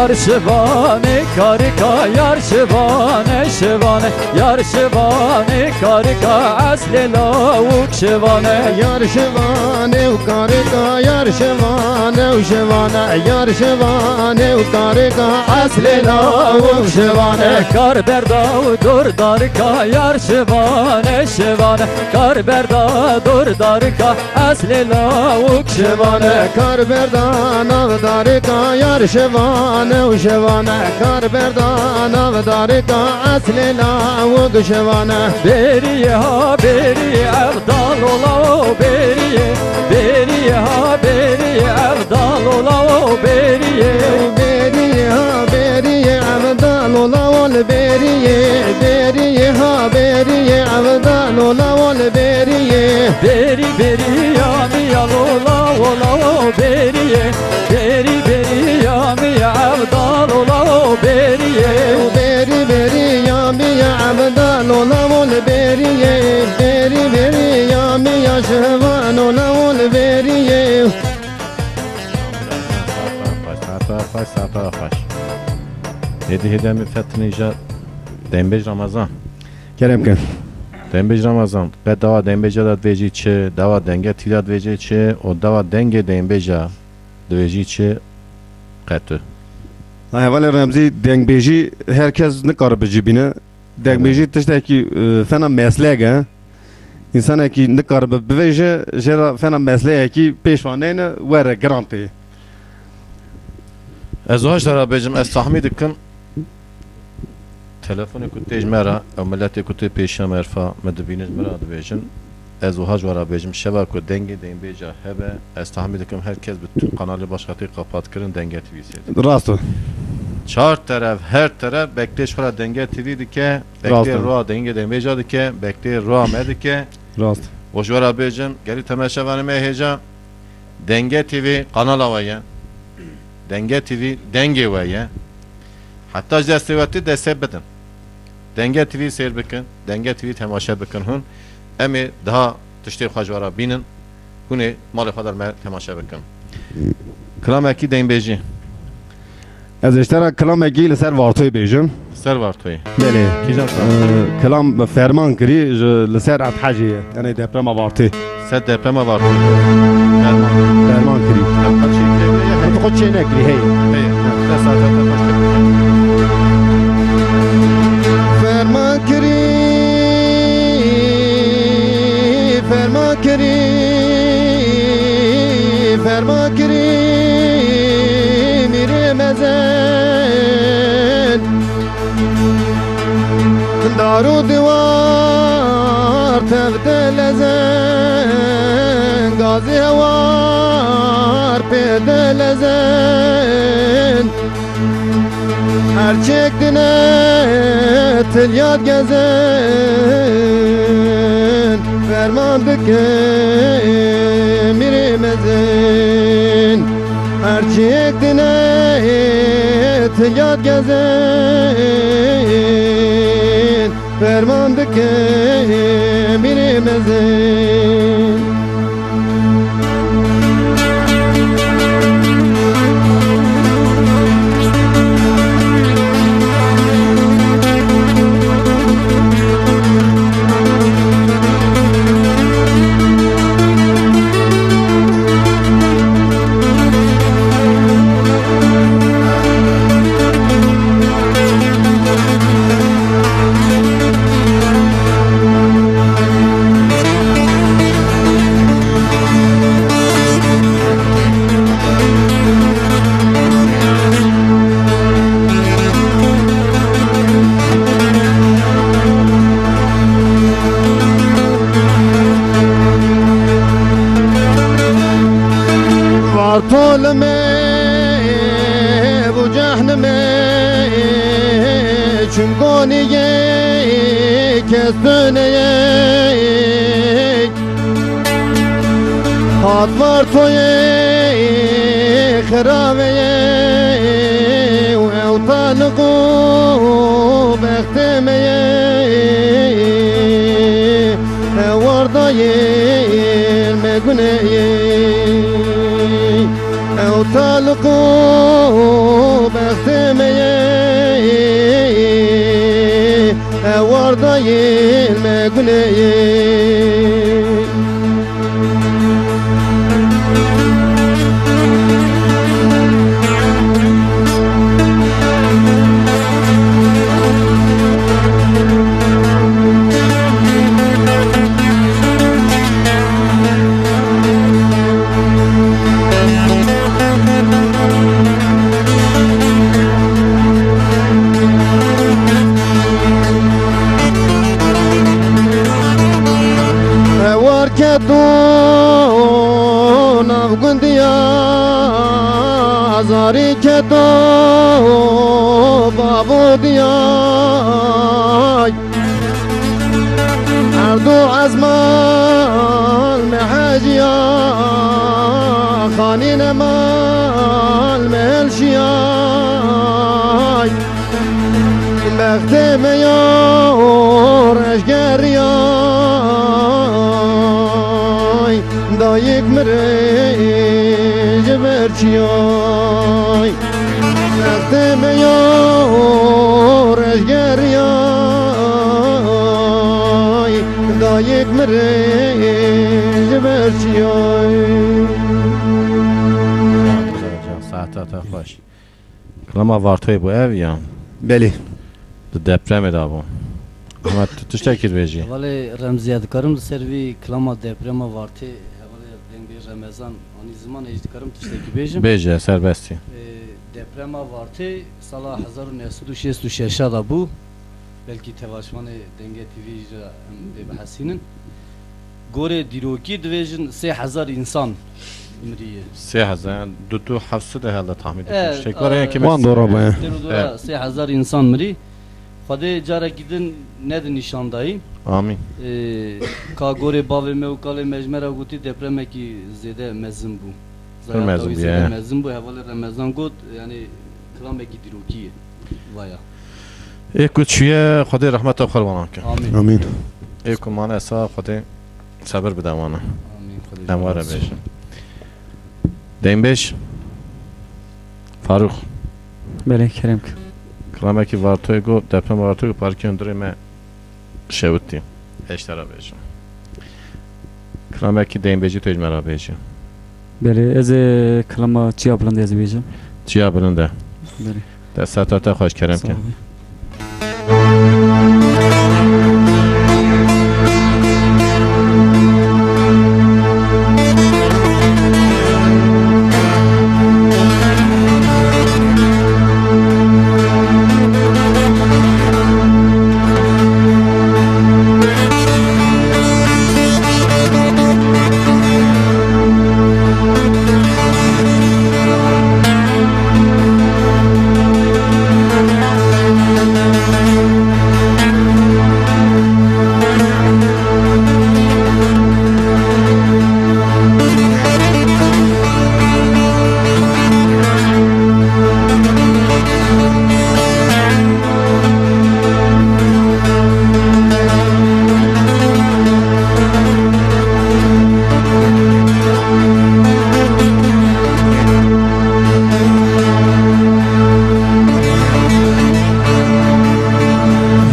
yar şivane karika yar şivane şivane yar şivane karika asli lavuk şivane Yar şevane u karika yar şevane u şevane Yar şevane u karika asli lavuk şevane kar berda dur darika yar şivane şivane kar berda dur darika asli lavuk şivane Kar berdan avdarika yar şevane u şevane Kar berdan avdarika asli lavuk şevane beriye ha beriye evdal ola beriye beriye ha beriye evdal ola beriye Beriye ha beriye avdal ola ol beriye Beriye ha beriye avdal ola ol beriye beri beri yami yal ola beriye beri beri yami evdal ola beriye Beri beri yami ya avdal ola ol beriye Beri beri yami ya şevan ola ol beriye Sata faş. Hedi hedemi fetnija dembej Ramazan. Kerem. Dembej Ramazan. Be dava dembeja da dveji çe, dava denge tila dveji çe, o dava denge dembeja dveji çe qatı. Heval Remzi dengbêjî herkes nikare bicibîne. Dengbêjî tiştekî fena meslek İnsanekî nikare bivêje jêra fena meslekekî pêşvaneyne were giran tê. Ez hoş dara bejim ez tahmin dikim. Telefonu kutej mera, o milleti kutu peşa merfa medbiniz mera dibêjin. Ez hoş dara bejim şeva ku denge dembeja hebe. Ez tahmin dikim herkes bütün kanalı başkatı kapat kirin denge TV'si. Rast o. Çar taraf her taraf bekleş para denge TV dike, bekle Rastım. roa denge dembeja dike, bekle roa medike. Rast. Hoş dara bejim geri temeşe vanime heyecan. Denge TV kanal havaya. Denge TV denge vaya. Hatta destevatı destek bedin. Denge TV seyir bikin, Denge TV temaşa bikin hun. Emi daha tiştê xwajwara bînin hûnê malê xwe derme temaşa bikin. Kilamekî deynbêjî Ez iştera kilamekî li ser vartoyê bêjim. ser var toyê. Belê. Kîjan Kilam ferman kirî ji li ser Ethhecê ye. Yani deprema vartê. ser deprema var toyê. Ferman. Ferman kirî. Kaçî kêvê Xod çê nekirî hey heye. Te saate te baş Ferman kiri Ferman kiri Ferman kiri Mire mezen Daru divar tevde lezen Gazi var pede lezen Her çektiğine tilyat gezen Ferman dikim mirimezin Her çektiğine tilyat gezen Ferman dikim mirimezin طولمي بجحنمي چونگونی کسونی هاتوار توی خرابی و اوطانقو بختمی وردای المگونی اوطالقو بختمی وردايل ما قنيه كدون افغان ديا زاري كدو بابو ديا عردو عزمان محاجيا خانين مال ملشيا بختم يور اشقريا دایک مره جبرچیای نخته میارش گریای دایک مره جبرچیای ساعت خوش کلام وارتوی بو اویان بله deprem da bu. Ama tuştakir beji. Vale Ramziyat karım servi klama deprema vartı. Vale dengi Ramazan ani zaman ejdikarım tuştaki bejim. Beji serbesti. Deprema vartı sala 1966 da bu. Belki tevaşmanı denge TV de bahsinin. Gore diroki dvejin 3000 insan. İmriye. 3000 dutu hafsı da halde tahmin etmiş. Tekrar yani kim? Van doğru be. 3000 insan mri. Xwedê carek gidin nedin nîşandayî. Amin. Ka gorê bavê me û kalê mejmera gotî depremekî zêde mezin bû. Pir mezin bû, ye. Mezin bû hevalê Remezan got yani kilamekî dîrokî ye. Vaya. Êku çiye Xwedê rehmeta xwe wan ke. Amin. Amin. Êku mane esa Xwedê sabir bide wana. Amin. Em were bêjin. Deynbêj Farux. بله کرم که Klamekî vartoy got deprem vartoy parkê hundirê me şewitî. Eştera bêjim. Klamekî deynbêjî tu me ra bêjî. بله از کلام چیا بلند از بیجم Çiya bilinde. بله Destata te xweş kerem ke.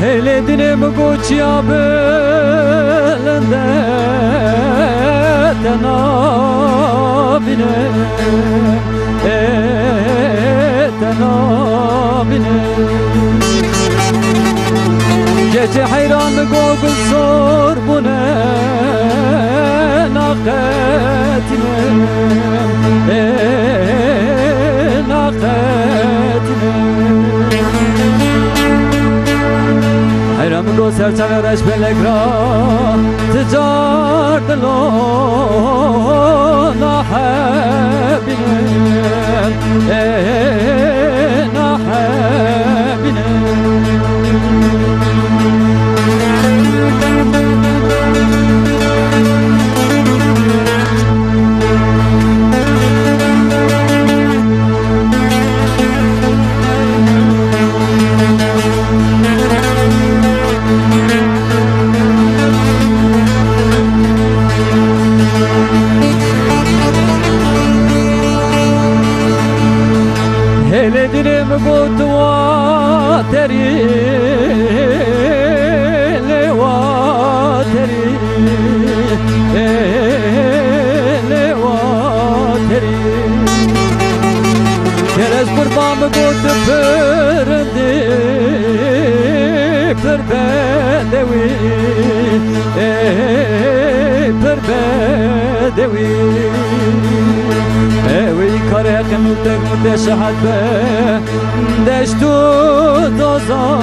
Hele dilim koçya belinde tenabine tenabine Gece hayran gogul sor bu ne naketine naketine Hayram go serçave reş belegra Ticar dilo nahabine nahabine Hele dilim bu duvar دوی اوی کاره قنوتک متشهد به دشتو دوزان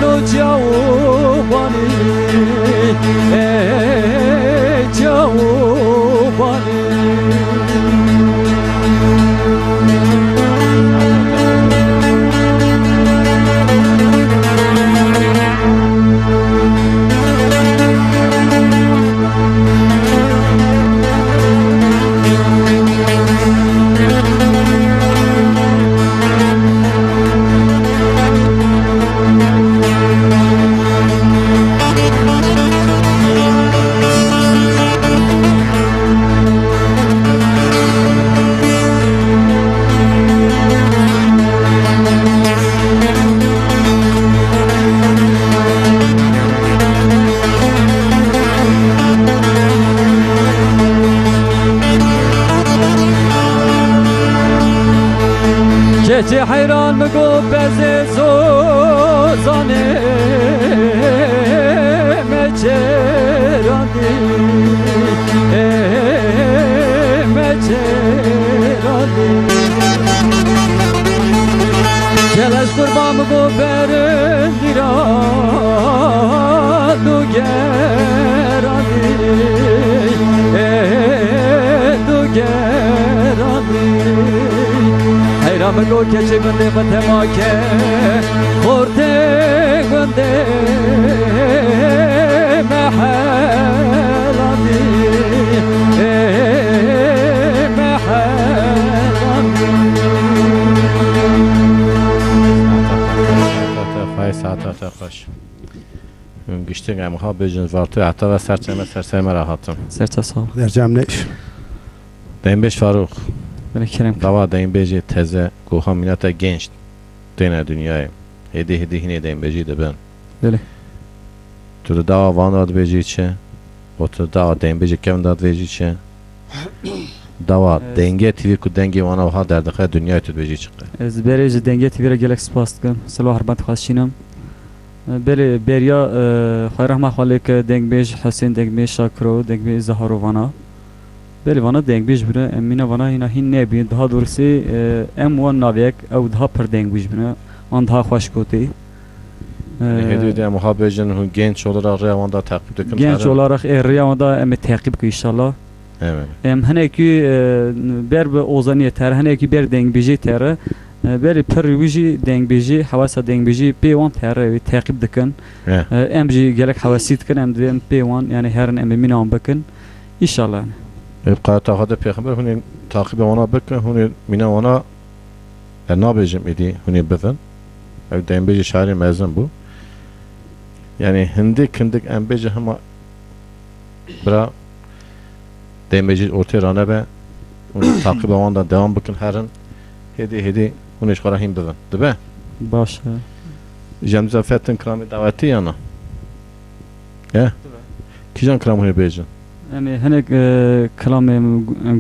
و جاوبانی جاوبانی چه حیران مگو بز زوزانه مچرانی مچرانی جلش قربان مگو برن دیران دو گرانی دو گرانی حیرام گو کچه گنده بطما که خورده گنده محلامی محلامی ساعت خوش گشتیم هم ها بجن وارتو حتی و سرچمه راحتم سرچه سال در جمعش دیم beş Faruk بله کرم dava dیم beji teze koha minata genç dene dünyaya hedi yine dیم beji de ben بله tu dava van ad beji çe otu dava dیم beji kevin dad beji çe dava denge tv ku denge vana ha derdikha dünya tu beji çıktı از بری ج دنگه تیویر گلک سپاس کن سلام حرمت خواستینم بری بریا خیر رحمت خاله که دنگ بیش حسین دنگ بیش شاکرو دنگ بیش زهرو وانا بری وانا دنگ بیش بره امینه وانا هینا هین نبی daha doğrusu ام وان ناویک او daha پر دنگ بیش بره آن daha خوش کوتی hedi de muhabbecin hu genç olarak revanda takip edelim genç olarak riyamada em takip ki inşallah evet em haneki ber be ozaniye ter haneki ber deng biji ter beri per biji deng biji havasa deng biji p1 ter takip dikin em ji gelek havasit kan em dem p1 yani herin em minam bakın inşallah ابقى تاخذ پیغمبر هوني تعقيب وانا بك هوني منا وانا نابجم ادي هوني بثن او دايم بيجي شعري مازن بو يعني هندك ام بيجي هما برا دايم بيجي ortaya rana be هوني تعقيب وانا devam بكن هرن هدي هوني شخرا هين بثن دبا باش جمزة فتن كرامي دعوتي انا يا كيجان كرام هوني بيجي yani hanek kelam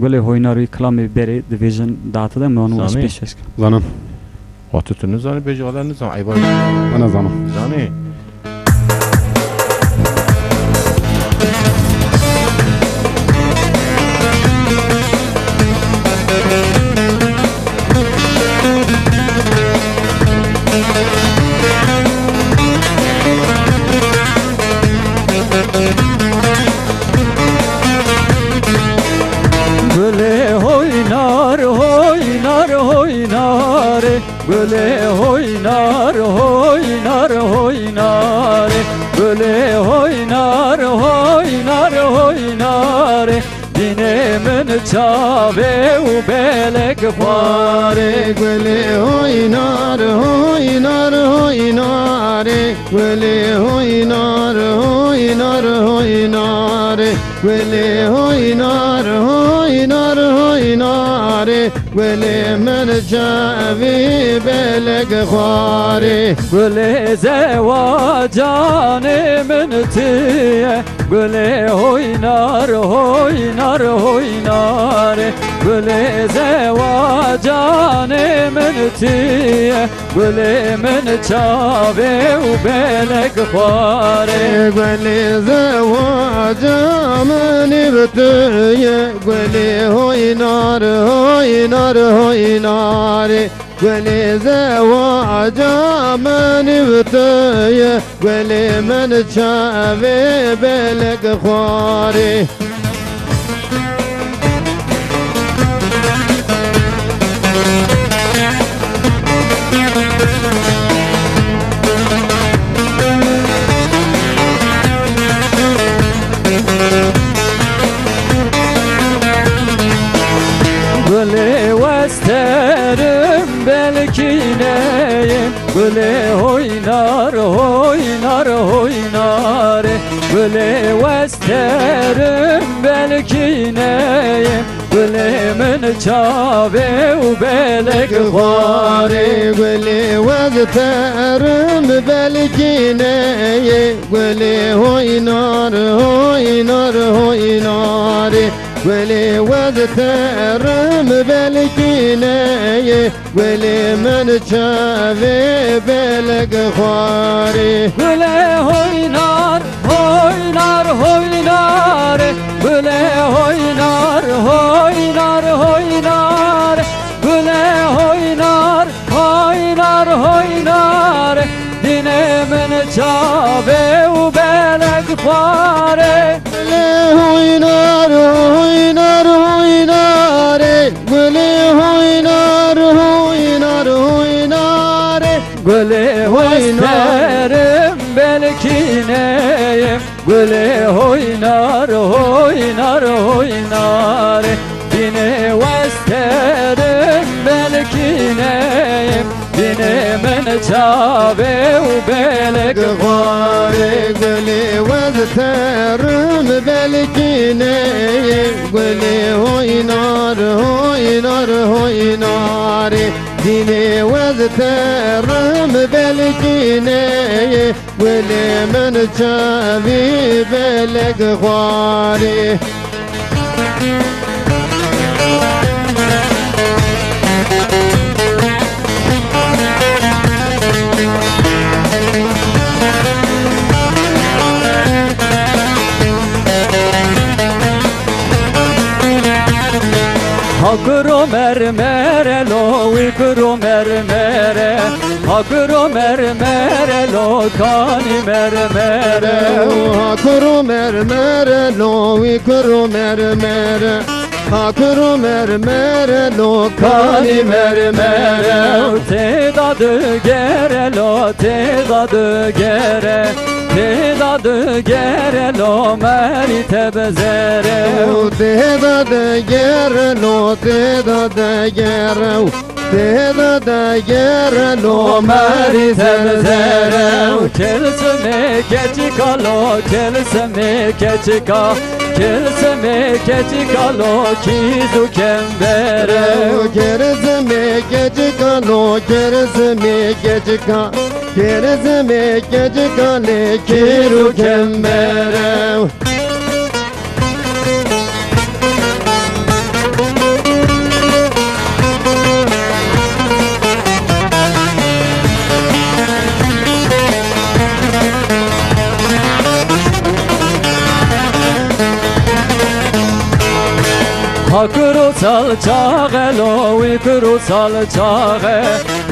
gole hoynari kelam beri division dağıtıda mı onu Zani. peşeş Zanım. واتتون نزاني بيجي ولا نزان عيبار Bana zanım. زاني Güle oynar oynar oynar Güle oynar oynar oynar Güle oynar oynar oynar Dinemin çave u belek fare Güle oynar oynar oynar Güle oynar oynar oynar Güle oynar oynar oynar Güle mercavi belek fare Güle zevacanı mintiye Güle oynar oynar oynar Güle zevacanı mintiye گلی من چاوه و بلک خواره گلی زواجا منی بتویه گلی هوی نار هوی نار هوی نار گلی زواجا منی بتویه گلی من چاوه بلک خواره گلی وسترم belki neyim Güle oynar oynar oynar Güle vesterim belki neyim Güle min çave u belek خواری گلی وزترم بلکی نیه گلی هوی نار هوی نار هوی نار گلی وزترم بلکی نیه گلی من چاوه بلک خواری Güle oynar oynar oynar Güle oynar oynar oynar Güle oynar oynar oynar Dinemin çave u belek fare گلی هوینار هوینار هوینار گلی هوینار هوینار هوینار Güle oynar belki neyim Güle oynar oynar oynar Dine vesterim belki neyim Dine men çave u belek خواری گلی وزترم بلکی نیه گلی هوینار هوینار هوینار دینی وزترم بلکی نیه گلی من چاوی بلک خواری Hakro mermere lo ikro mermere Hakro mermere lo kani mermere کرو مرمر لوی کرو مرمر کرو مرمر لو Kani mermere Te dadı gere lo te dadı gere Te dadı gere lo meri tebezere تهدا دگر لو تهدا دگر تهدا دگر لو مری مری تبزره تبزره Kelsime keçika lo kelsime keçika Kelsime keçika lo kizu kembere Kerizme gecika lo kerizme gecika Kerizme gecika le kiru kembere Hakru salçağı lo ikru salçağı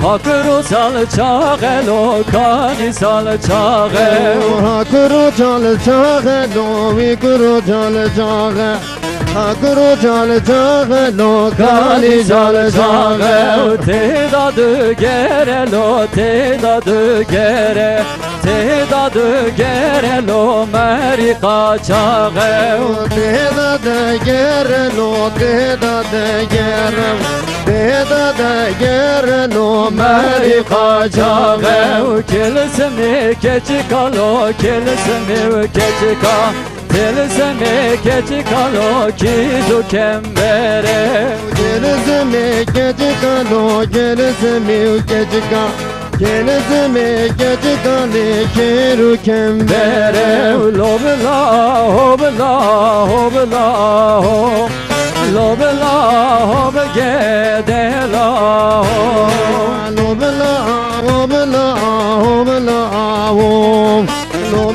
Hakru salçağı lo kani salçağı Hakuru çal çağı lo kuru çal çağı Hakuru çal çağı lo kali çal çağı Te dadı gere lo te dadı gere Te dadı gere lo meri kaçağı Tehda da ger lo tehda da ger tehda da ger lo meri kaçağı Kelsimi keçika lo kelsimi keçika Kelsimi keçika lo kizu kembere Gelizimi gecika lo gelizimi gecika Gelizimi gecika le kiru kembere Bere lobla hobla hobla ho Lobla hob gedela ho Lobla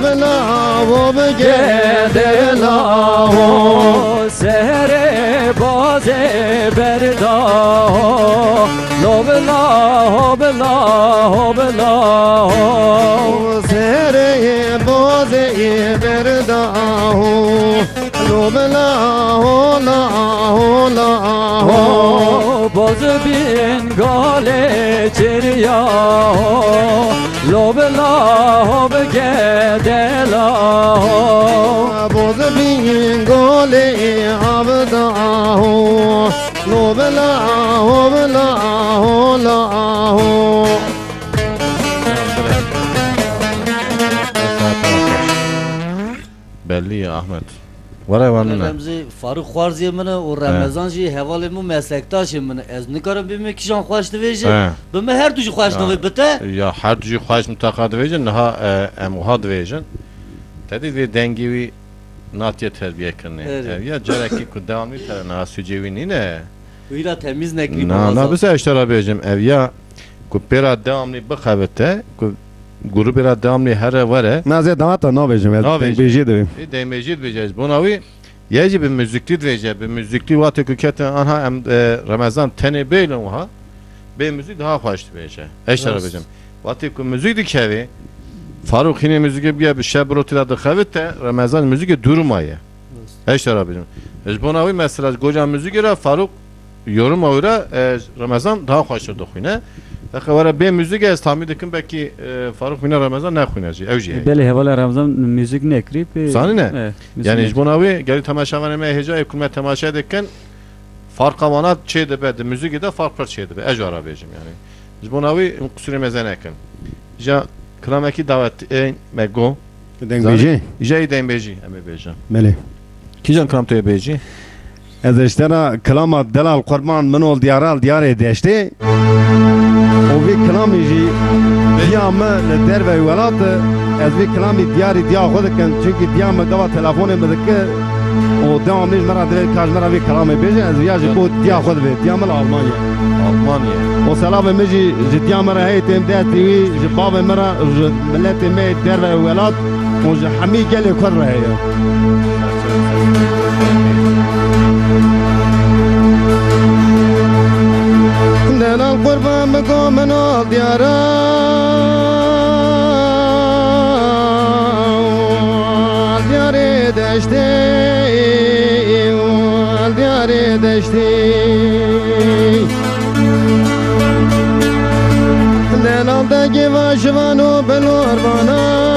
بلا بگدلا سهر باز بردا لوبلا بلا بلا سهر باز بردا لو بلا لا لا باز بین گاله چریا لوبلا بگدلا باز بین گاله عبدا لو بلا بلا لا Belli ya Ahmet. Var hayvanına. Remzi Faruk Xwarziye mene û Remezan jî hevalê min meslektaşê min e. Ez nikarim bîme kîjan xweş divêje. He. Bime her du jî xweş divê bite. Ya her cücü xweş mutlaka divêjin niha em wiha divêjin. Tedî vê dengê wî natiye terbiye kirine. Evet. Ya carekî ku devamlı tere niha sucê wî nîne. Wîra temiz nekirî Na bisa eştera bêjim ev ya ku pêra devamlı bixebite ku guru pêra devamlı here were. من از دعوت نابجم Nabêjim. بیجی دویم Demecid diyeceğiz. Buna wî yeci bir müzikli diyeceğiz. Bir müzikli watı ku ketin anha em Ramazan tene beylin wiha. Be müzik daha hoş diyeceğiz. Eştera Rast. bêjim. Watı ku müzik dikevi Faruk yine müzik biye bir şeb rotila dixevite Ramazan müzik durmaye. Eştera bêjim. Ez buna wî mesela goca müzik ra Faruk yorum awra Ramazan daha hoş dixwîne. Xewara be müzik ez tahmin dikim belki Faruk yine Ramazan naxwînecî. Ew jî. بله هواله رمضان موزیک نکری پی Sani ne? موزیک Yani نکری. jbonavi geri temaşavan eme heca hükümet temaşa dikken farqavanat çeyde be de müzik de farklar çeyde be ejara bejim yani. Jbonavi kusuri mezenekin. Ja kramaki davet mego دنگ بیجی jey den beji eme bejim. ملی Kijan kramtoya beji? از اشترا کلام دلال قربان منول دیارال دیاره دشته او وی کلامی جی دیام در و ولات از وی کلامی دیاری دیا خود کن چونکی دیام گوا تلفن مدکه او دیام نیش مرا در کاج مرا وی کلامی بیجه از ویاج کو دیا خود وی دیام آلمانیا Almanya. او سلام مجی دیام مرا هی تیم ده تیوی جباب مرا ملت می در و ولات و حمی گلی کر رهی دلال قربان بگو منو دیارا دیاری دشتی دیاری دشتی دلال دگی و شوانو بلوربانا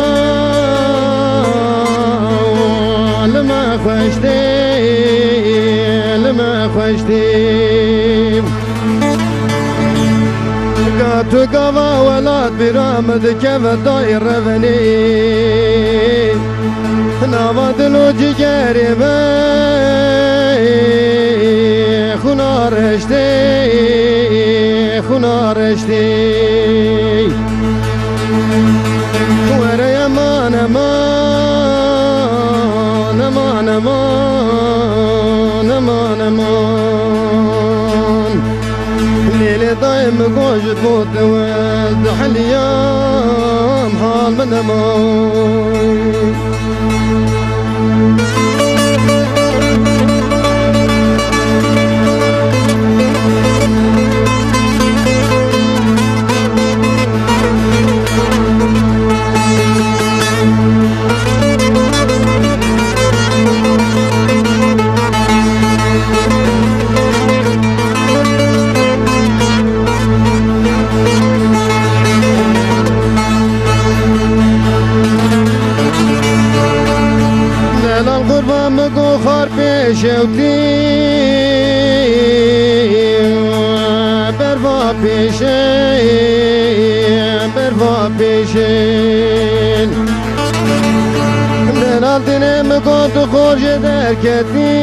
لما خوشتی لما خوشتی تو قوا ولاد برامد كيف داير رفني نواد لوجي قريبا خنار اشتي خنار اشتي ورا يا مان مان مان مان مان مان ليلي دايم قوجت موت ولد حليام حال من امان قربان مگو خار پیشوتی بروا پیشین دلال دینه مگو تو خورج درکتی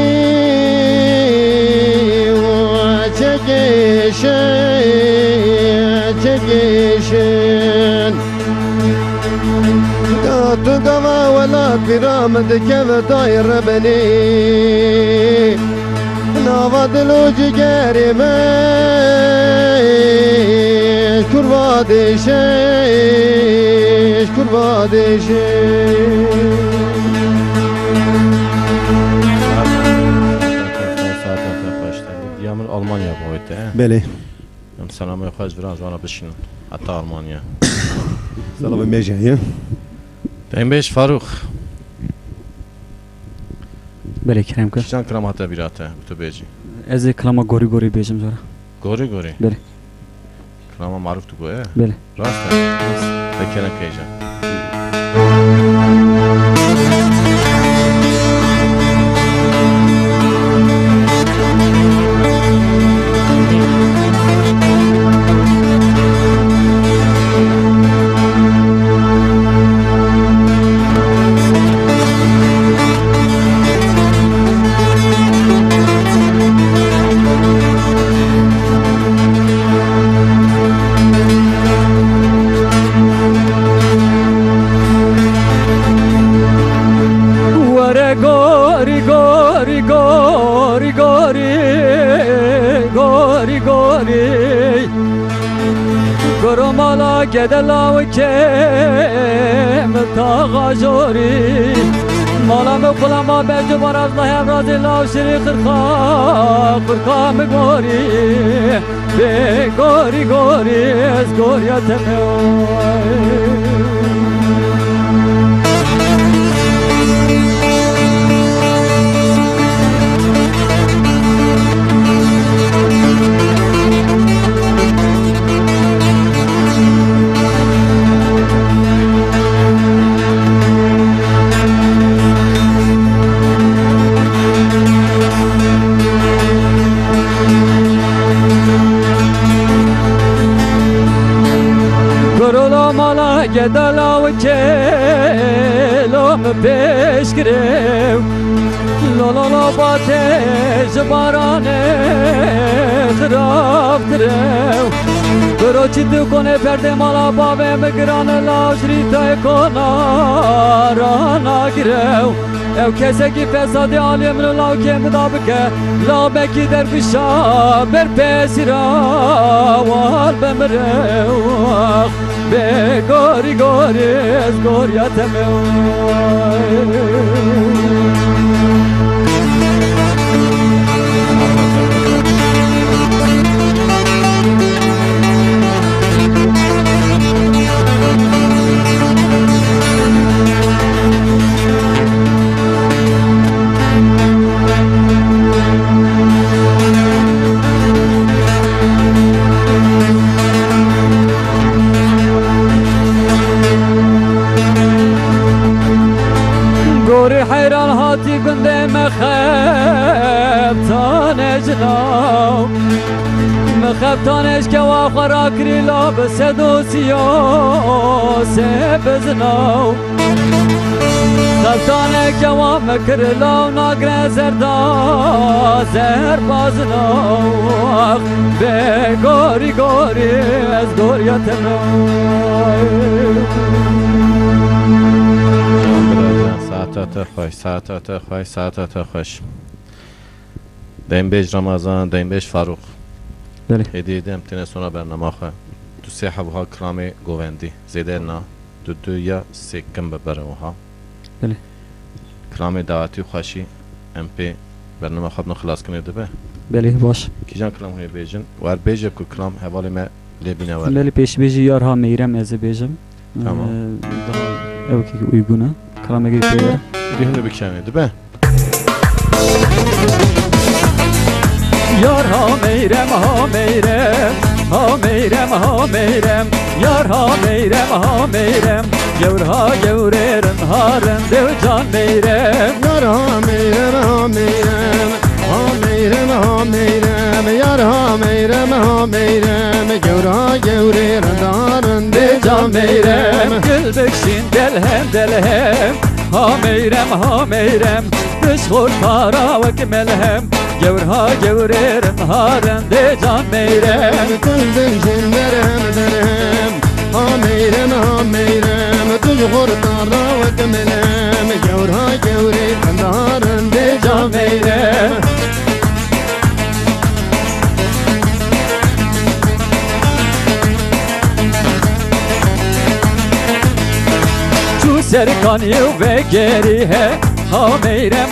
چکیشن تو قوا ولاد برامد كيف داير ربني نواد لوجي قريبا كربادي شيش boyuta. بله Em selamı xoş viran jwana bişinin. Hatta Almanya. سلام میجه Denbeş Faruk. بله کرم که Kişan kramata birate. Tu beji. از کلام گوری گوری بیشم زورا Gori gori. بله Krama maruf tu goye. بله Rast. Bekene keyce. وره گوری گوری گوری گوری گوری گوری گرو مالا گدلا و که متاقا جوری مالا مقلا ما بجو براز الله امراض لاو شری خرخا خرخا مگوری به گوری گوری از گوریا تموی گرولا مالا گدلا و کلوم پیش گریو لولا باته جبارانه خراب تریو برو چی تو کنه پرده مالا بابه مگران لاجری تای کنا رانا گریو او کسی که فساد عالم رو لاو که مدابکه لا بکی در بشا بر پیسی را وال بمرو به گوری گوری از گوریت گوری حیران هاتی گنده مخب تانج ناو مخب تانج که واخرا کری لا بسدو سیاسه بزناو خلطانه که وامکر لاو ناگر زردا زر بازناو به گوری گوری از گوریت Saatata xoş, saatata xoş, saatata xoş. Denbeş Ramazan, Denbeş Faruk. بله Hediye edem tene sonra bernama xwe. Tu sê hevha kiramê govendî. Zêde na. Tu ya sêkim bibere wiha. بله Kiramê dawetî û xweşî em pê bernama xwe bin xilaskinê dibe. بله باش Kîjan kiram hûyê bêjin? Wer bêje ku kiram hevalê me lê bîne were. بله پیش بیجی یار ها میرم از بیجم Tamam. او که uygunه کلام گیری پیوره Bir hûne bikşanê dibe. یار ها میرم ها میرم ها میرم ها میرم یار ها میرم ها میرم گور ها گوررم هارم دو جان میرم یار ها میرم ها میرم ها میرم ها میرم یار ها میرم ها میرم گور ها گوری ردارن دو جان میرم گل بکشین دلهم دلهم ها میرم ها میرم دشخور پارا و کملهم گور ها گوررم هارم دو جان میرم کل دنشین درهم درهم ها میرم ها میرم تج خورتارا و کملم گور ها گوری ردارن دو جان میرم چو سرکانی و بگری ہے ها میرم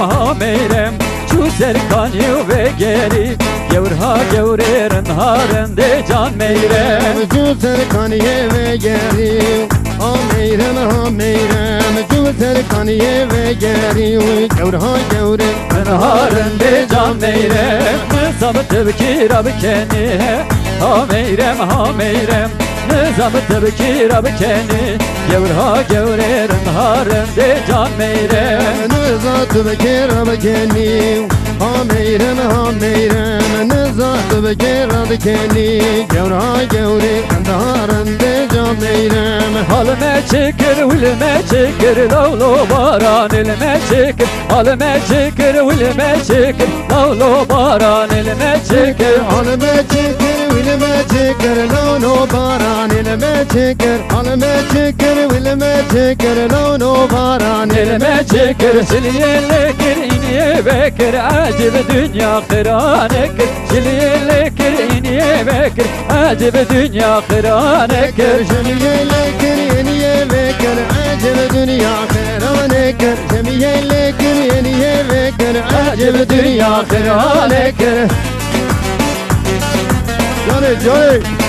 چو سرکانی و گری گورها گوررن هارن ده جان میرم جو سرکانیه و گری آمیرم آمیرم جو سرکانیه و گری و گورها گوره هارن ده جان میرم نظام تبکی را بکنی ها میرم نظام تبکی را بکنی گورها گوررن هارن ده جان میرم نزات بکر بکنی آمیرم آمیرم نزات بکر بکنی گورها گوره کندهارنده جا میرم حالime çekir ulime çekir lavlo baran elime çekir halime çekir ulime çekir lavlo baran elime çekir Halime çekir, vilime çekir, lono baran elime çekir Halime çekir, vilime çekir, lono baran elime çekir şiliyele kir iniye bekir acib dünya kırane kir şiliyele kir iniye bekir acib dünya kırane kir Şemiye lekir, yeniye bekir, acib dünya kırane kir Şemiye lekir, yeniye bekir, acib dünya kırane kir Johnny, Johnny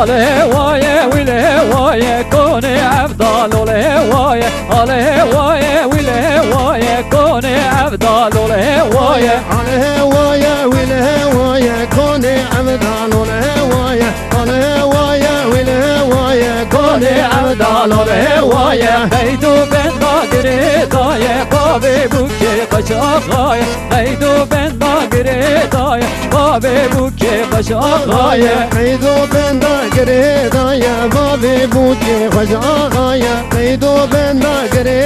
الهواية والهواية كوني أفضل والهواية الهواية والهواية كوني أفضل والهواية الهواية والهواية كوني عمدان والهواية الهواية والهواية كوني أفضل والهواية هيدو بن باقري ضايع بابي بوكي قشاقايا هيدو بن باقري ضايع بابي بوكي قشاقايا قيدو بن باقري يا بابي بوكي خشاقايا قيدو بن باقري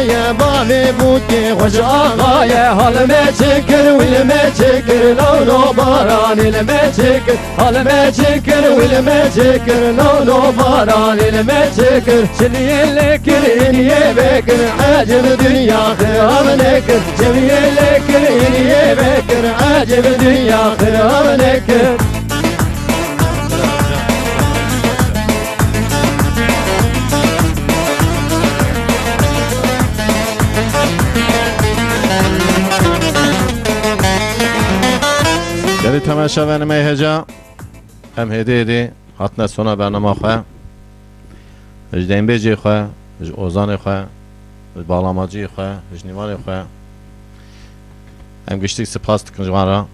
يا بابي بوكي خشاقايا هالما تشكر والما تشكر لو باران الما تشكر هالما تشكر والما تشكر لو باران الما تشكر شلي لكر إني بكر عاجب دنيا خير نكر شلي لكر إني بكر عاجب دنيا خير نكر گلی تماشا و نمی هجا هم هده دی حتنا سونا برنامه خواه اجدین بیجی خواه اج اوزان خواه اج بالاماجی خواه اج نیوان خواه هم گشتیک سپاس تکن جوان را